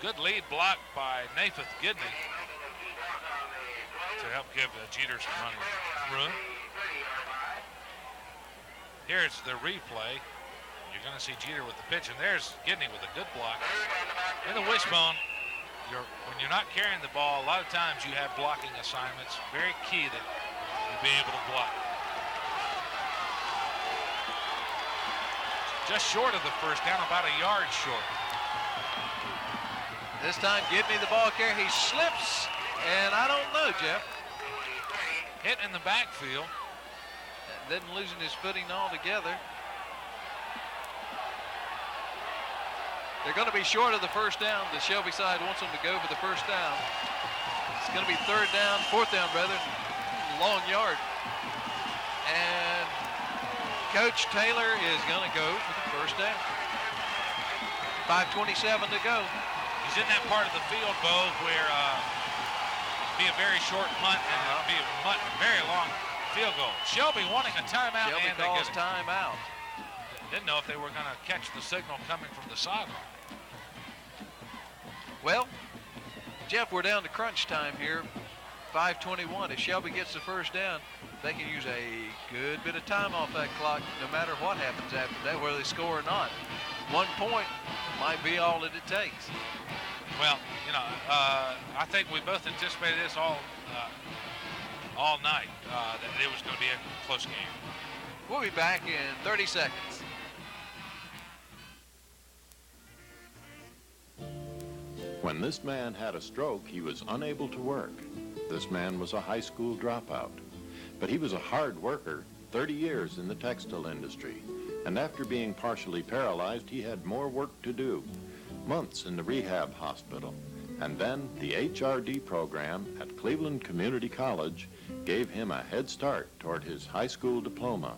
[SPEAKER 2] Good lead block by Nathith Gidney to help give Jeter some running room. Here's the replay. You're going to see Jeter with the pitch, and there's Gidney with a good block. In the wishbone, when you're not carrying the ball, a lot of times you have blocking assignments. Very key that you be able to block. Just short of the first down, about a yard short.
[SPEAKER 1] This time, Gidney, the ball carrier, he slips, and I don't know, Jeff.
[SPEAKER 2] Hit in the backfield.
[SPEAKER 1] Then losing his footing altogether. They're going to be short of the first down. The Shelby side wants them to go for the first down. It's going to be fourth down rather, long yard. And Coach Taylor is going to go for the first down. 5:27 to go.
[SPEAKER 2] He's in that part of the field, Bo, where it'd be a very short punt and it'd be a very long field goal. Shelby wanting a timeout,
[SPEAKER 1] Shelby
[SPEAKER 2] and they
[SPEAKER 1] calls
[SPEAKER 2] get
[SPEAKER 1] timeout.
[SPEAKER 2] Didn't know if they were going to catch the signal coming from the sideline.
[SPEAKER 1] Well, Jeff, we're down to crunch time here. 5:21. If Shelby gets the first down, they can use a good bit of time off that clock no matter what happens after that, whether they score or not. 1 point might be all that it takes.
[SPEAKER 2] Well, you know, I think we both anticipated this all night, that it was going to be a close game.
[SPEAKER 1] We'll be back in 30 seconds.
[SPEAKER 8] When this man had a stroke, he was unable to work. This man was a high school dropout. But he was a hard worker, 30 years in the textile industry. And after being partially paralyzed, he had more work to do. Months in the rehab hospital. And then the HRD program at Cleveland Community College gave him a head start toward his high school diploma.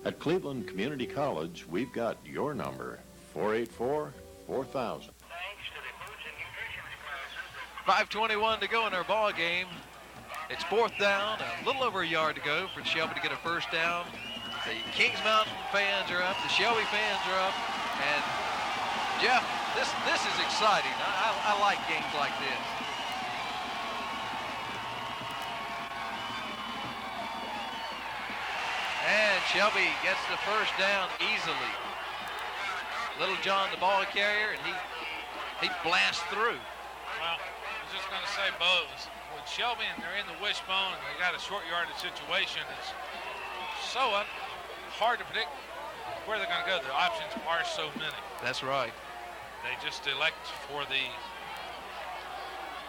[SPEAKER 8] At Cleveland Community College, we've got your number, 484-4000.
[SPEAKER 1] 5:21 to go in our ball game. It's fourth down, a little over a yard to go for Shelby to get a first down. The Kings Mountain fans are up, the Shelby fans are up, and Jeff, this is exciting. I like games like this. And Shelby gets the first down easily. Little John, the ball carrier, and he blasts through.
[SPEAKER 2] Well, I was just going to say, Bose, with Shelby and they're in the wishbone and they got a short yardage situation, it's so hard to predict where they're going to go. The options are so many.
[SPEAKER 1] That's right.
[SPEAKER 2] They just elect for the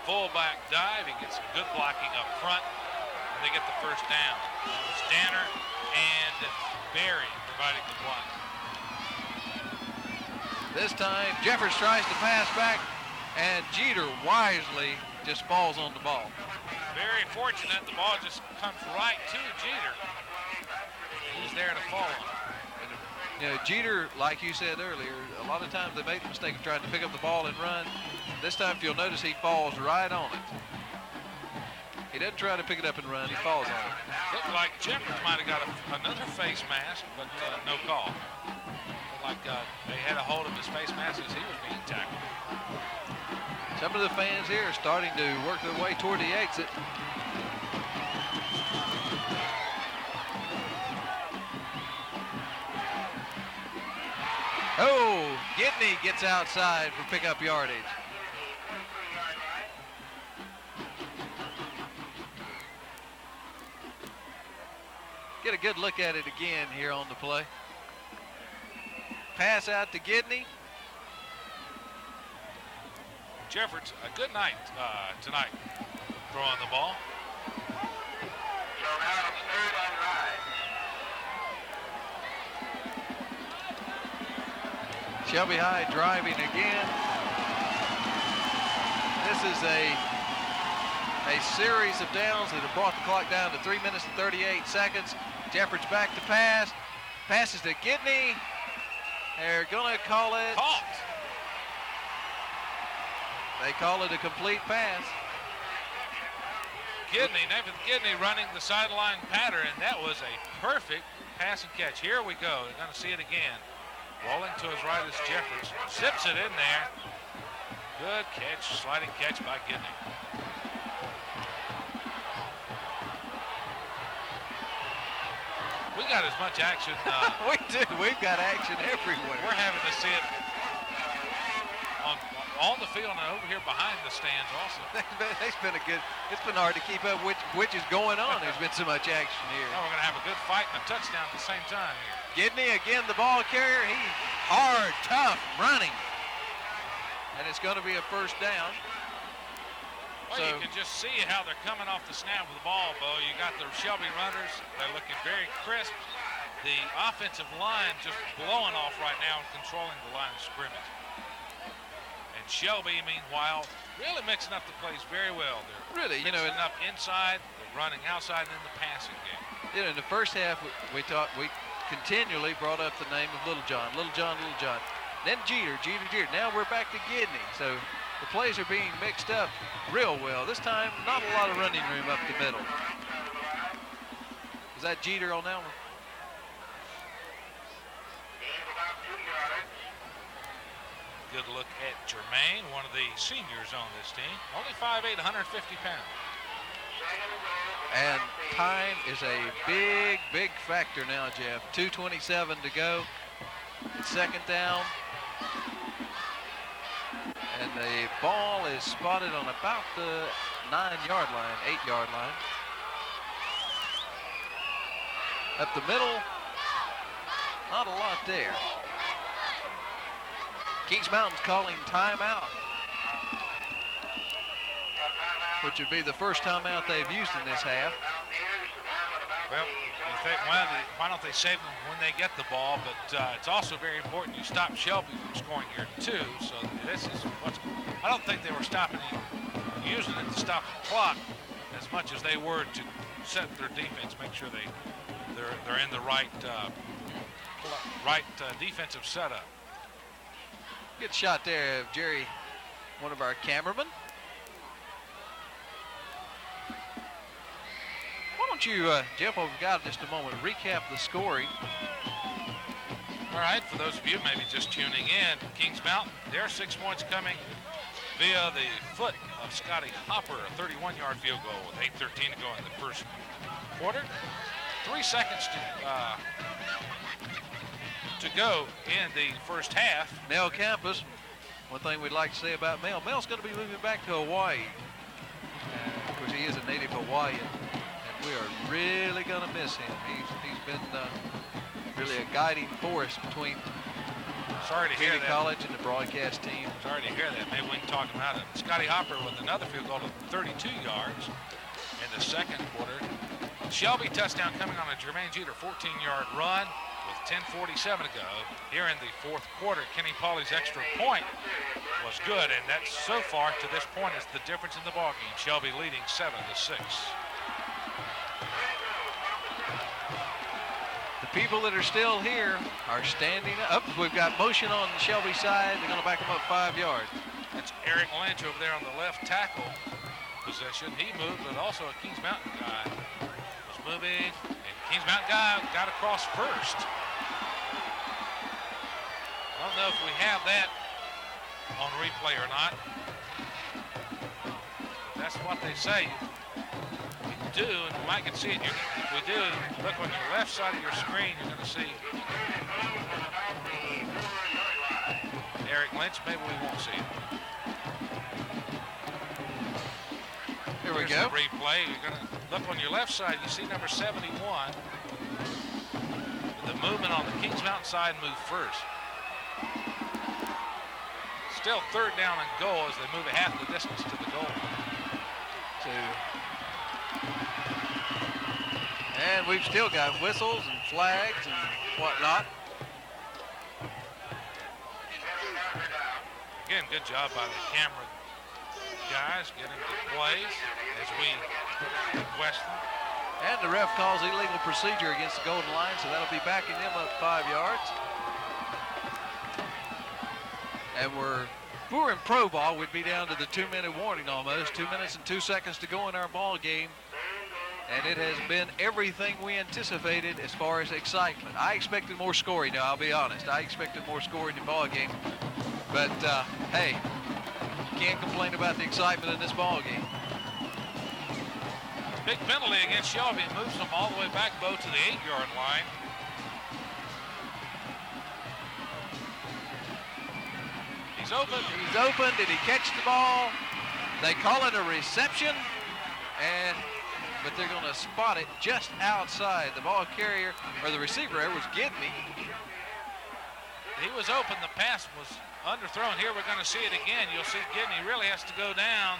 [SPEAKER 2] fullback dive. He gets some good blocking up front, and they get the first down. It was Danner and Barry providing the block.
[SPEAKER 1] This time, Jeffers tries to pass back, and Jeter wisely just falls on the ball.
[SPEAKER 2] Very fortunate. The ball just comes right to Jeter. He's there to fall on it.
[SPEAKER 1] You know, Jeter, like you said earlier, a lot of times they make the mistake of trying to pick up the ball and run. This time, if you'll notice, he falls right on it. He doesn't try to pick it up and run. He falls on it.
[SPEAKER 2] Looked like Jeffers might have got another face mask, but no call. Looked like they had a hold of his face mask as he was being tackled.
[SPEAKER 1] Some of the fans here are starting to work their way toward the exit. Oh, Gidney gets outside for pickup yardage. Get a good look at it again here on the play. Pass out to Gidney.
[SPEAKER 2] Jeffords, a good night tonight throwing the ball.
[SPEAKER 7] So now it's 3rd and 9.
[SPEAKER 1] Shelby High driving again. This is a series of downs that have brought the clock down to 3 minutes and 38 seconds. Jeffords back to pass. Passes to Gidney. They're going to call it.
[SPEAKER 2] Caught.
[SPEAKER 1] They call it a complete pass.
[SPEAKER 2] Nathan Gidney running the sideline pattern, and that was a perfect pass and catch. Here we go. They're going to see it again. Rolling to his right is Jeffords. Zips it in there. Good catch, sliding catch by Gidney. We got as much action.
[SPEAKER 1] We do. We've got action everywhere.
[SPEAKER 2] We're having to see it on the field and over here behind the stands also.
[SPEAKER 1] It's been hard to keep up which is going on. There's been so much action here.
[SPEAKER 2] Now we're going to have a good fight and a touchdown at the same time here.
[SPEAKER 1] Gidney again, the ball carrier. He's hard, tough, running. And it's going to be a first down.
[SPEAKER 2] Well, you can just see how they're coming off the snap with the ball, Bo. You got the Shelby runners. They're looking very crisp. The offensive line just blowing off right now and controlling the line of scrimmage. And Shelby, meanwhile, really mixing up the plays very well. They're
[SPEAKER 1] really,
[SPEAKER 2] mixing up inside, they're running outside, and in the passing game.
[SPEAKER 1] You know, in the first half, we continually brought up the name of Little John. Then Jeter. Now we're back to Gidney. So the plays are being mixed up real well. This time, not a lot of running room up the middle. Is that Jeter on that one?
[SPEAKER 2] Good look at Jermaine, one of the seniors on this team. Only 5'8", 150 pounds.
[SPEAKER 1] And time is a big factor now, Jeff. 2:27 to go. It's second down. And the ball is spotted on about the 9-yard line, 8-yard line. Up the middle, not a lot there. Kings Mountain's calling timeout, which would be the first timeout they've used in this half.
[SPEAKER 2] Well, why don't they save them when they get the ball? But it's also very important you stop Shelby from scoring here too. So this is I don't think they were using it to stop the clock as much as they were to set their defense, make sure they're in the right defensive setup.
[SPEAKER 1] Good shot there of Jerry, one of our cameramen. Why don't you, Jeff, while we've got just a moment, recap the scoring.
[SPEAKER 2] All right, for those of you maybe just tuning in, Kings Mountain, their 6 points coming via the foot of Scotty Hopper, a 31-yard field goal with 8:13 to go in the first quarter. 3 seconds to go in the first half.
[SPEAKER 1] Mel Campus, one thing we'd like to say about Mel's going to be moving back to Hawaii. Of course, he is a native Hawaiian, and we are really going to miss him. He's been really a guiding force between
[SPEAKER 2] Sorry to hear
[SPEAKER 1] community
[SPEAKER 2] that.
[SPEAKER 1] college and the broadcast team.
[SPEAKER 2] Sorry to hear that. Maybe we can talk him out of it. Scotty Hopper with another field goal of 32 yards in the second quarter. Shelby touchdown coming on a Jermaine Jeter 14-yard run with 10:47 to go. Here in the fourth quarter, Kenny Pauley's extra point was good, and that so far to this point is the difference in the ballgame. Shelby leading 7-6.
[SPEAKER 1] The people that are still here are standing up. We've got motion on the Shelby side. They're going to back them up 5 yards.
[SPEAKER 2] That's Eric Lynch over there on the left tackle position. He moved, but also a Kings Mountain guy was moving, and Kings Mountain guy got across first. I don't know if we have that on replay or not. But that's what they say. We do, and we might can see it. If we do, look on your left side of your screen, you're going to see Eric Lynch. Maybe we won't see it.
[SPEAKER 1] Here we
[SPEAKER 2] Here's
[SPEAKER 1] go.
[SPEAKER 2] the replay. You're going to look on your left side. You see number 71. The movement on the Kings Mountain side moved first. Still third down and goal as they move a half the distance to the goal.
[SPEAKER 1] And we've still got whistles and flags and whatnot.
[SPEAKER 2] Again, good job by the camera guys getting the plays as we request them.
[SPEAKER 1] And the ref calls illegal procedure against the Golden Line, so that'll be backing them up 5 yards. And if we were in pro ball, we'd be down to the 2-minute warning almost. 2 minutes and 2 seconds to go in our ball game. And it has been everything we anticipated as far as excitement. I expected more scoring, now I'll be honest. I expected more scoring in the ball game. But hey, can't complain about the excitement in this ball game.
[SPEAKER 2] Big penalty against Shelby. It moves them all the way back, Bo, to the 8-yard line. He's open.
[SPEAKER 1] He's open. Did he catch the ball? They call it a reception, but they're going to spot it just outside. The ball carrier, or the receiver there, was Gidney.
[SPEAKER 2] He was open. The pass was underthrown. Here we're going to see it again. You'll see Gidney really has to go down,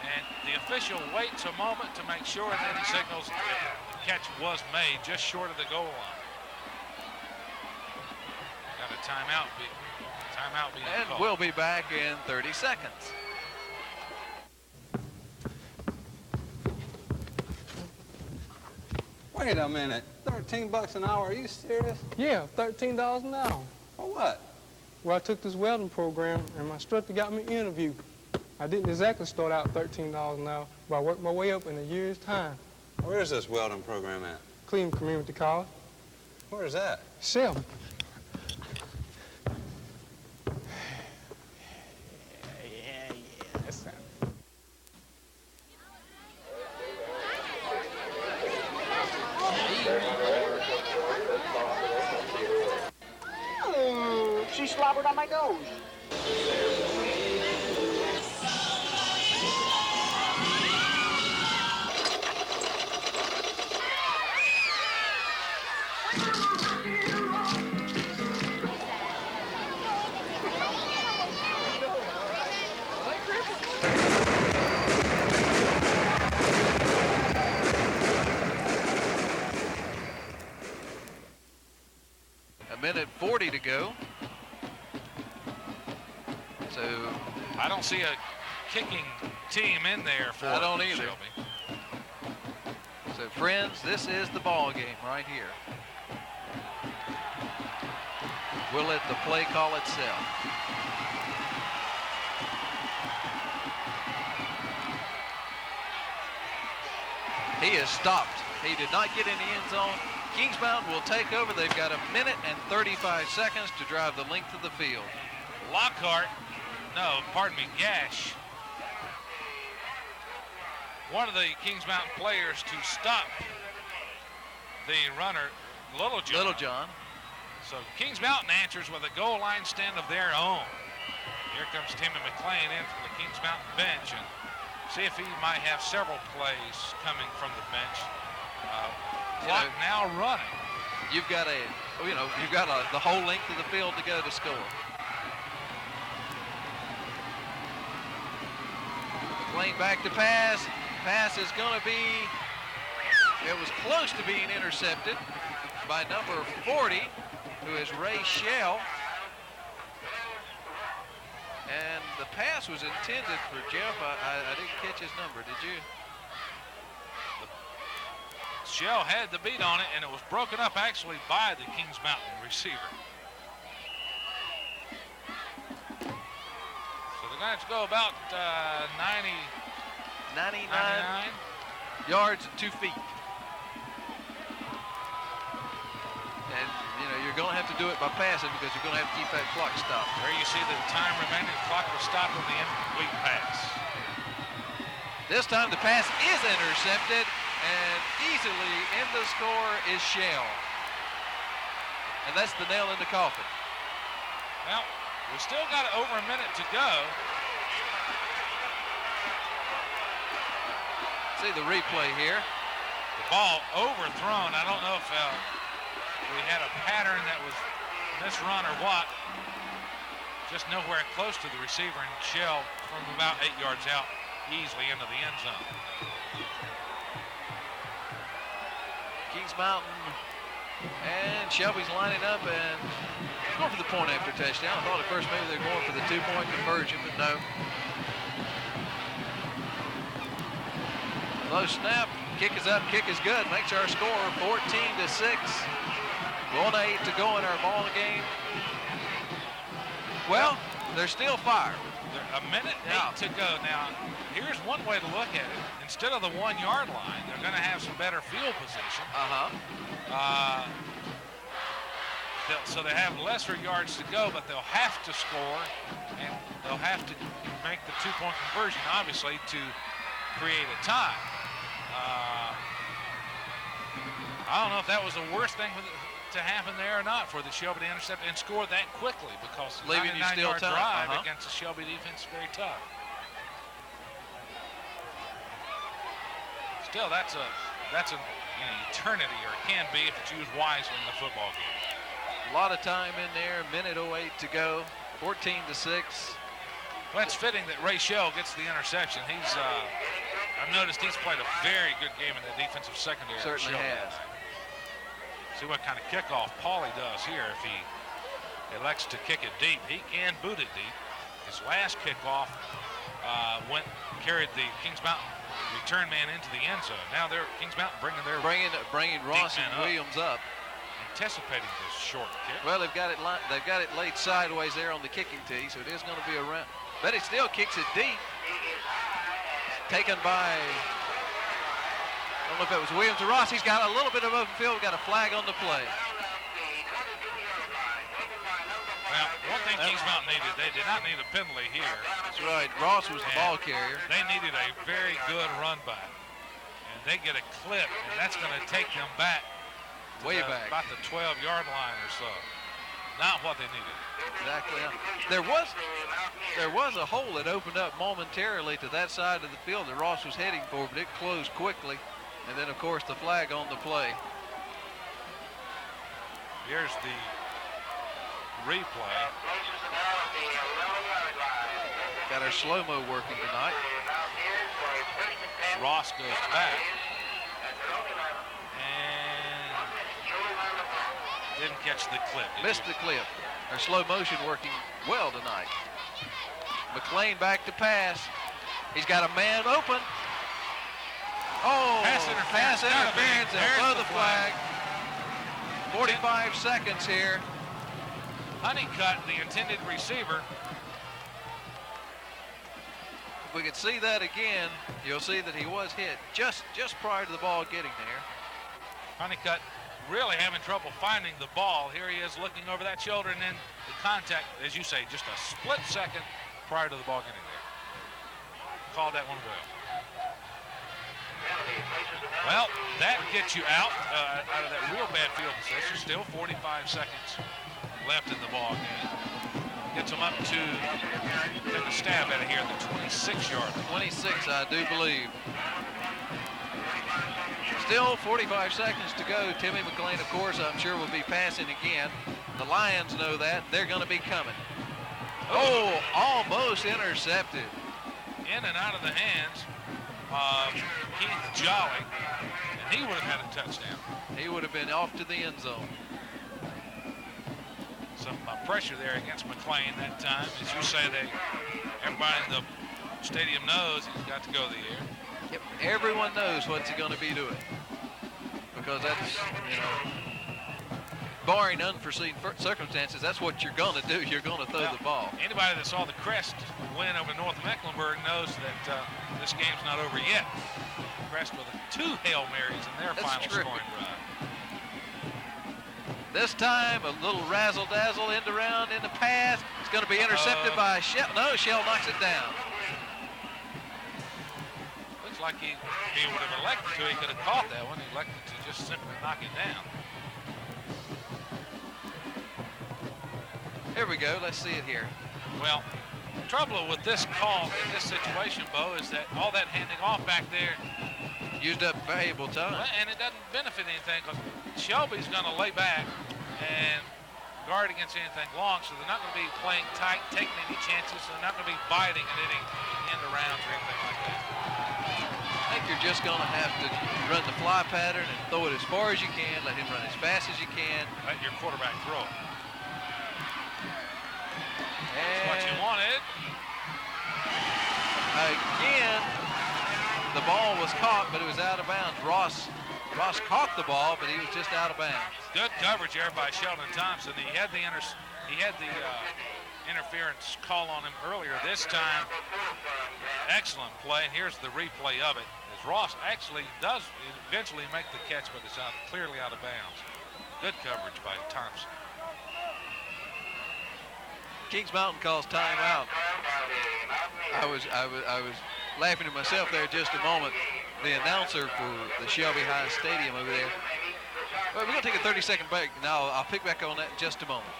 [SPEAKER 2] and the official waits a moment to make sure that he signals that the catch was made just short of the goal line. Got a timeout being
[SPEAKER 1] And
[SPEAKER 2] called.
[SPEAKER 1] we'll be back in 30 seconds.
[SPEAKER 9] Wait a minute, $13 an hour, are you serious?
[SPEAKER 5] Yeah, $13 an hour.
[SPEAKER 9] For what?
[SPEAKER 5] Well, I took this welding program, and my instructor got me an interview. I didn't exactly start out $13 an hour, but I worked my way up in a year's time.
[SPEAKER 9] Where is this welding program at?
[SPEAKER 5] Cleveland Community College.
[SPEAKER 9] Where is that?
[SPEAKER 5] Shelby.
[SPEAKER 10] She slobbered on my nose.
[SPEAKER 1] A minute 40 to go. So
[SPEAKER 2] I don't see a kicking team in there for
[SPEAKER 1] I don't either.
[SPEAKER 2] Shelby.
[SPEAKER 1] So friends, this is the ball game right here. We'll let the play call itself. He is stopped. He did not get in the end zone. Kings Mountain will take over. They've got a minute and 35 seconds to drive the length of the field.
[SPEAKER 2] Gash. One of the Kings Mountain players to stop the runner, Little John.
[SPEAKER 1] Little John.
[SPEAKER 2] So Kings Mountain answers with a goal line stand of their own. Here comes Timmy McLean in from the Kings Mountain bench, and see if he might have several plays coming from the bench. Clock now running.
[SPEAKER 1] You've got the whole length of the field to go to score. McLean back to pass. Pass is going to be, it was close to being intercepted by number 40, who is Ray Shell. And the pass was intended for Jeff. I didn't catch his number, did you?
[SPEAKER 2] Shell had the beat on it, and it was broken up actually by the Kings Mountain receiver. So they're going to have to go about
[SPEAKER 1] 99
[SPEAKER 2] 99
[SPEAKER 1] yards and 2 feet. And, you're going to have to do it by passing because you're going to have to keep that clock stopped.
[SPEAKER 2] There you see the time remaining. The clock will stop on the incomplete pass.
[SPEAKER 1] This time the pass is intercepted, and easily in the score is Shell. And that's the nail in the coffin.
[SPEAKER 2] Well, we still got over a minute to go.
[SPEAKER 1] See the replay here.
[SPEAKER 2] The ball overthrown. I don't know if we had a pattern that was misrun or what. Just nowhere close to the receiver, and Shell from about 8 yards out easily into the end zone.
[SPEAKER 1] Kings Mountain and Shelby's lining up and going for the point after touchdown. I thought at first maybe they're going for the 2-point conversion, but no. Low snap, kick is up, kick is good. Makes our score 14-6. 1:08 to go in our ball game. Well, there's still fire.
[SPEAKER 2] A minute 8 to go. Now, here's one way to look at it. Instead of the 1 yard line, they're going to have some better field position. So they have lesser yards to go, but they'll have to score, and they'll have to make the 2-point conversion, obviously, to create a tie. I don't know if that was the worst thing to happen there or not for the Shelby to intercept and score that quickly, because the
[SPEAKER 1] leaving you still
[SPEAKER 2] 99-yard
[SPEAKER 1] time.
[SPEAKER 2] drive against the Shelby defense is very tough. Still, that's an eternity, or it can be if it's used wisely in the football game.
[SPEAKER 1] A lot of time in there, minute 08 to go, 14-6.
[SPEAKER 2] Well, it's fitting that Ray Shell gets the interception. I've noticed he's played a very good game in the defensive secondary.
[SPEAKER 1] Certainly has.
[SPEAKER 2] See what kind of kickoff Paulie does here. If he elects to kick it deep, he can boot it deep. His last kickoff carried the Kings Mountain return man into the end zone. Now Kings Mountain bringing
[SPEAKER 1] Ross and Williams up.
[SPEAKER 2] Anticipating this short kick.
[SPEAKER 1] Well, they've got it laid sideways there on the kicking tee, so it is going to be around. But it still kicks it deep. Taken by, I don't know if it was Williams or Ross. He's got a little bit of open field. Got a flag on the play.
[SPEAKER 2] Well, one thing Kings Mountain needed, they did not need a penalty here.
[SPEAKER 1] That's right. Ross was the ball carrier.
[SPEAKER 2] They needed a very good run back. And they get a clip, and that's going to take them back.
[SPEAKER 1] Way back.
[SPEAKER 2] About the 12-yard line or so. Not what they needed.
[SPEAKER 1] Exactly. There was a hole that opened up momentarily to that side of the field that Ross was heading for, but it closed quickly. And then, of course, the flag on the play.
[SPEAKER 2] Here's the replay.
[SPEAKER 1] Got our slow-mo working tonight.
[SPEAKER 2] Ross goes back. Didn't catch the clip.
[SPEAKER 1] Missed the clip. Our slow motion working well tonight. McLean back to pass. He's got a man open. Oh, pass interference and blow the flag. 45 seconds here.
[SPEAKER 2] Honeycutt, the intended receiver.
[SPEAKER 1] If we could see that again, you'll see that he was hit just prior to the ball getting there.
[SPEAKER 2] Honeycutt really having trouble finding the ball. Here he is looking over that shoulder, and then the contact, as you say, just a split second prior to the ball getting there. Called that one well. Well, that gets you out of that real bad field position. Still 45 seconds left in the ball game. Gets them up to take a stab at it here at the 26-yard.
[SPEAKER 1] 26, I do believe. Still 45 seconds to go. Timmy McLean, of course, I'm sure will be passing again. The Lions know that. They're going to be coming. Oh, almost intercepted.
[SPEAKER 2] In and out of the hands of Keith Jolly, and he would have had a touchdown.
[SPEAKER 1] He would have been off to the end zone.
[SPEAKER 2] Some pressure there against McLean that time. As you say, everybody in the stadium knows he's got to go to the air.
[SPEAKER 1] Yep, everyone knows what's he going to be doing, because that's, barring unforeseen circumstances, that's what you're going to do. You're going to throw the ball.
[SPEAKER 2] Anybody that saw the Crest win over North Mecklenburg knows that this game's not over yet. Crest with 2 Hail Marys in their final scoring drive.
[SPEAKER 1] This time, a little razzle-dazzle, end around in the pass. It's going to be intercepted by Shell. No, Shell knocks it down.
[SPEAKER 2] Looks like he would have elected to. He could have caught that one. He elected to just simply knock it down.
[SPEAKER 1] Here we go. Let's see it here.
[SPEAKER 2] Well, the trouble with this call in this situation, Bo, is that all that handing off back there
[SPEAKER 1] used up valuable time.
[SPEAKER 2] And it doesn't benefit anything, because Shelby's going to lay back and guard against anything long, so they're not going to be playing tight, taking any chances. So they're not going to be biting at any end arounds or anything like that.
[SPEAKER 1] I think you're just going to have to run the fly pattern and throw it as far as you can. Let him run as fast as you can.
[SPEAKER 2] Let your quarterback throw it.
[SPEAKER 1] That's
[SPEAKER 2] what you wanted.
[SPEAKER 1] Again, the ball was caught, but it was out of bounds. Ross caught the ball, but he was just out of bounds.
[SPEAKER 2] Good coverage there by Sheldon Thompson. He had the interference call on him earlier. This time, excellent play. And here's the replay of it. As Ross actually does eventually make the catch, but it's clearly out of bounds. Good coverage by Thompson.
[SPEAKER 1] Kings Mountain calls timeout. I was laughing to myself there just a moment. The announcer for the Shelby High Stadium over there. Well, we're going to take a 30-second break. Now I'll pick back on that in just a moment.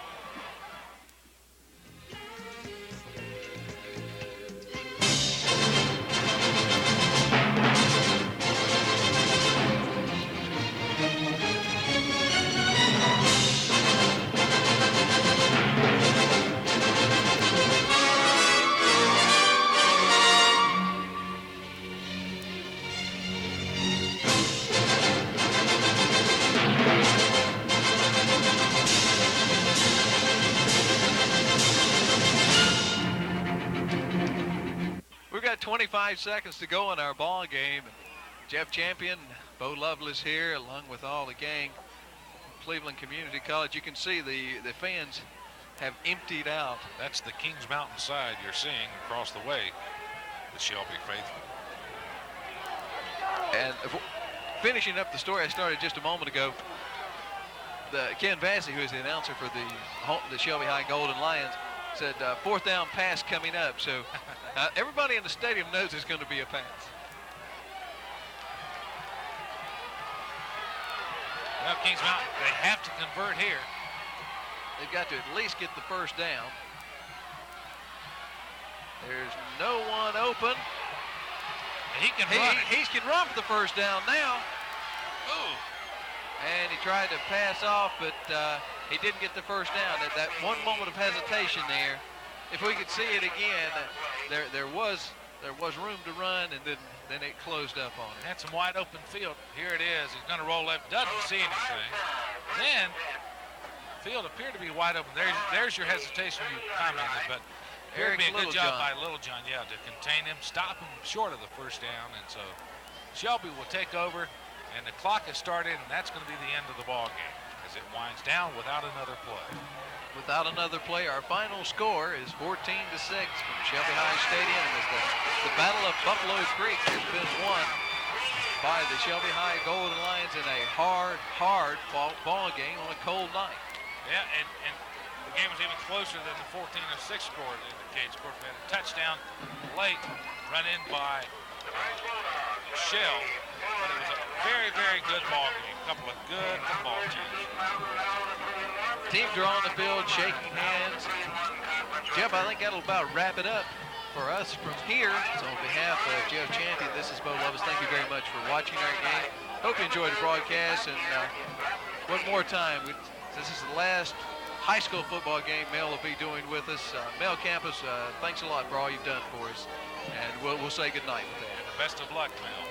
[SPEAKER 1] We've got 25 seconds to go in our ball game. Jeff Champion, Bo Lovelace here, along with all the gang from Cleveland Community College. You can see the fans have emptied out.
[SPEAKER 2] That's the Kings Mountain side you're seeing across the way, the Shelby faithful.
[SPEAKER 1] And finishing up the story I started just a moment ago, Ken Vassey, who is the announcer for the Shelby High Golden Lions, said 4th down pass coming up. So everybody in the stadium knows there's going to be a pass.
[SPEAKER 2] Well, Kings Mountain, they have to convert here.
[SPEAKER 1] They've got to at least get the first down. There's no one open.
[SPEAKER 2] He can run.
[SPEAKER 1] He can run for the first down now.
[SPEAKER 2] Ooh.
[SPEAKER 1] And he tried to pass off, but he didn't get the first down. That one moment of hesitation there. If we could see it again, there was room to run, and then it closed up on him.
[SPEAKER 2] Had some wide open field. Here it is. He's going to roll left. Doesn't see anything. Then field appeared to be wide open. There's your hesitation you commented, but here would be a good job by Little John, to contain him, stop him short of the first down, and so Shelby will take over, and the clock has started, and that's going to be the end of the ball game as it winds down without another play.
[SPEAKER 1] Without another play, our final score is 14-6 from Shelby High Stadium, as the Battle of Buffalo Creek has been won by the Shelby High Golden Lions in a hard ball game on a cold night.
[SPEAKER 2] Yeah, and the game was even closer than the 14-6 score indicates. Of course, we had a touchdown late, run in by Shell, But it was a very, very good ball game. A couple of good football teams.
[SPEAKER 1] Teams are on the field, shaking hands. Jeff, I think that'll about wrap it up for us from here. So on behalf of Jeff Champion, this is Bo Lovis. Thank you very much for watching our game. Hope you enjoyed the broadcast. And one more time, this is the last high school football game Mel will be doing with us. Mel Campus, thanks a lot for all you've done for us. And we'll say good night with that.
[SPEAKER 2] And the best of luck, Mel.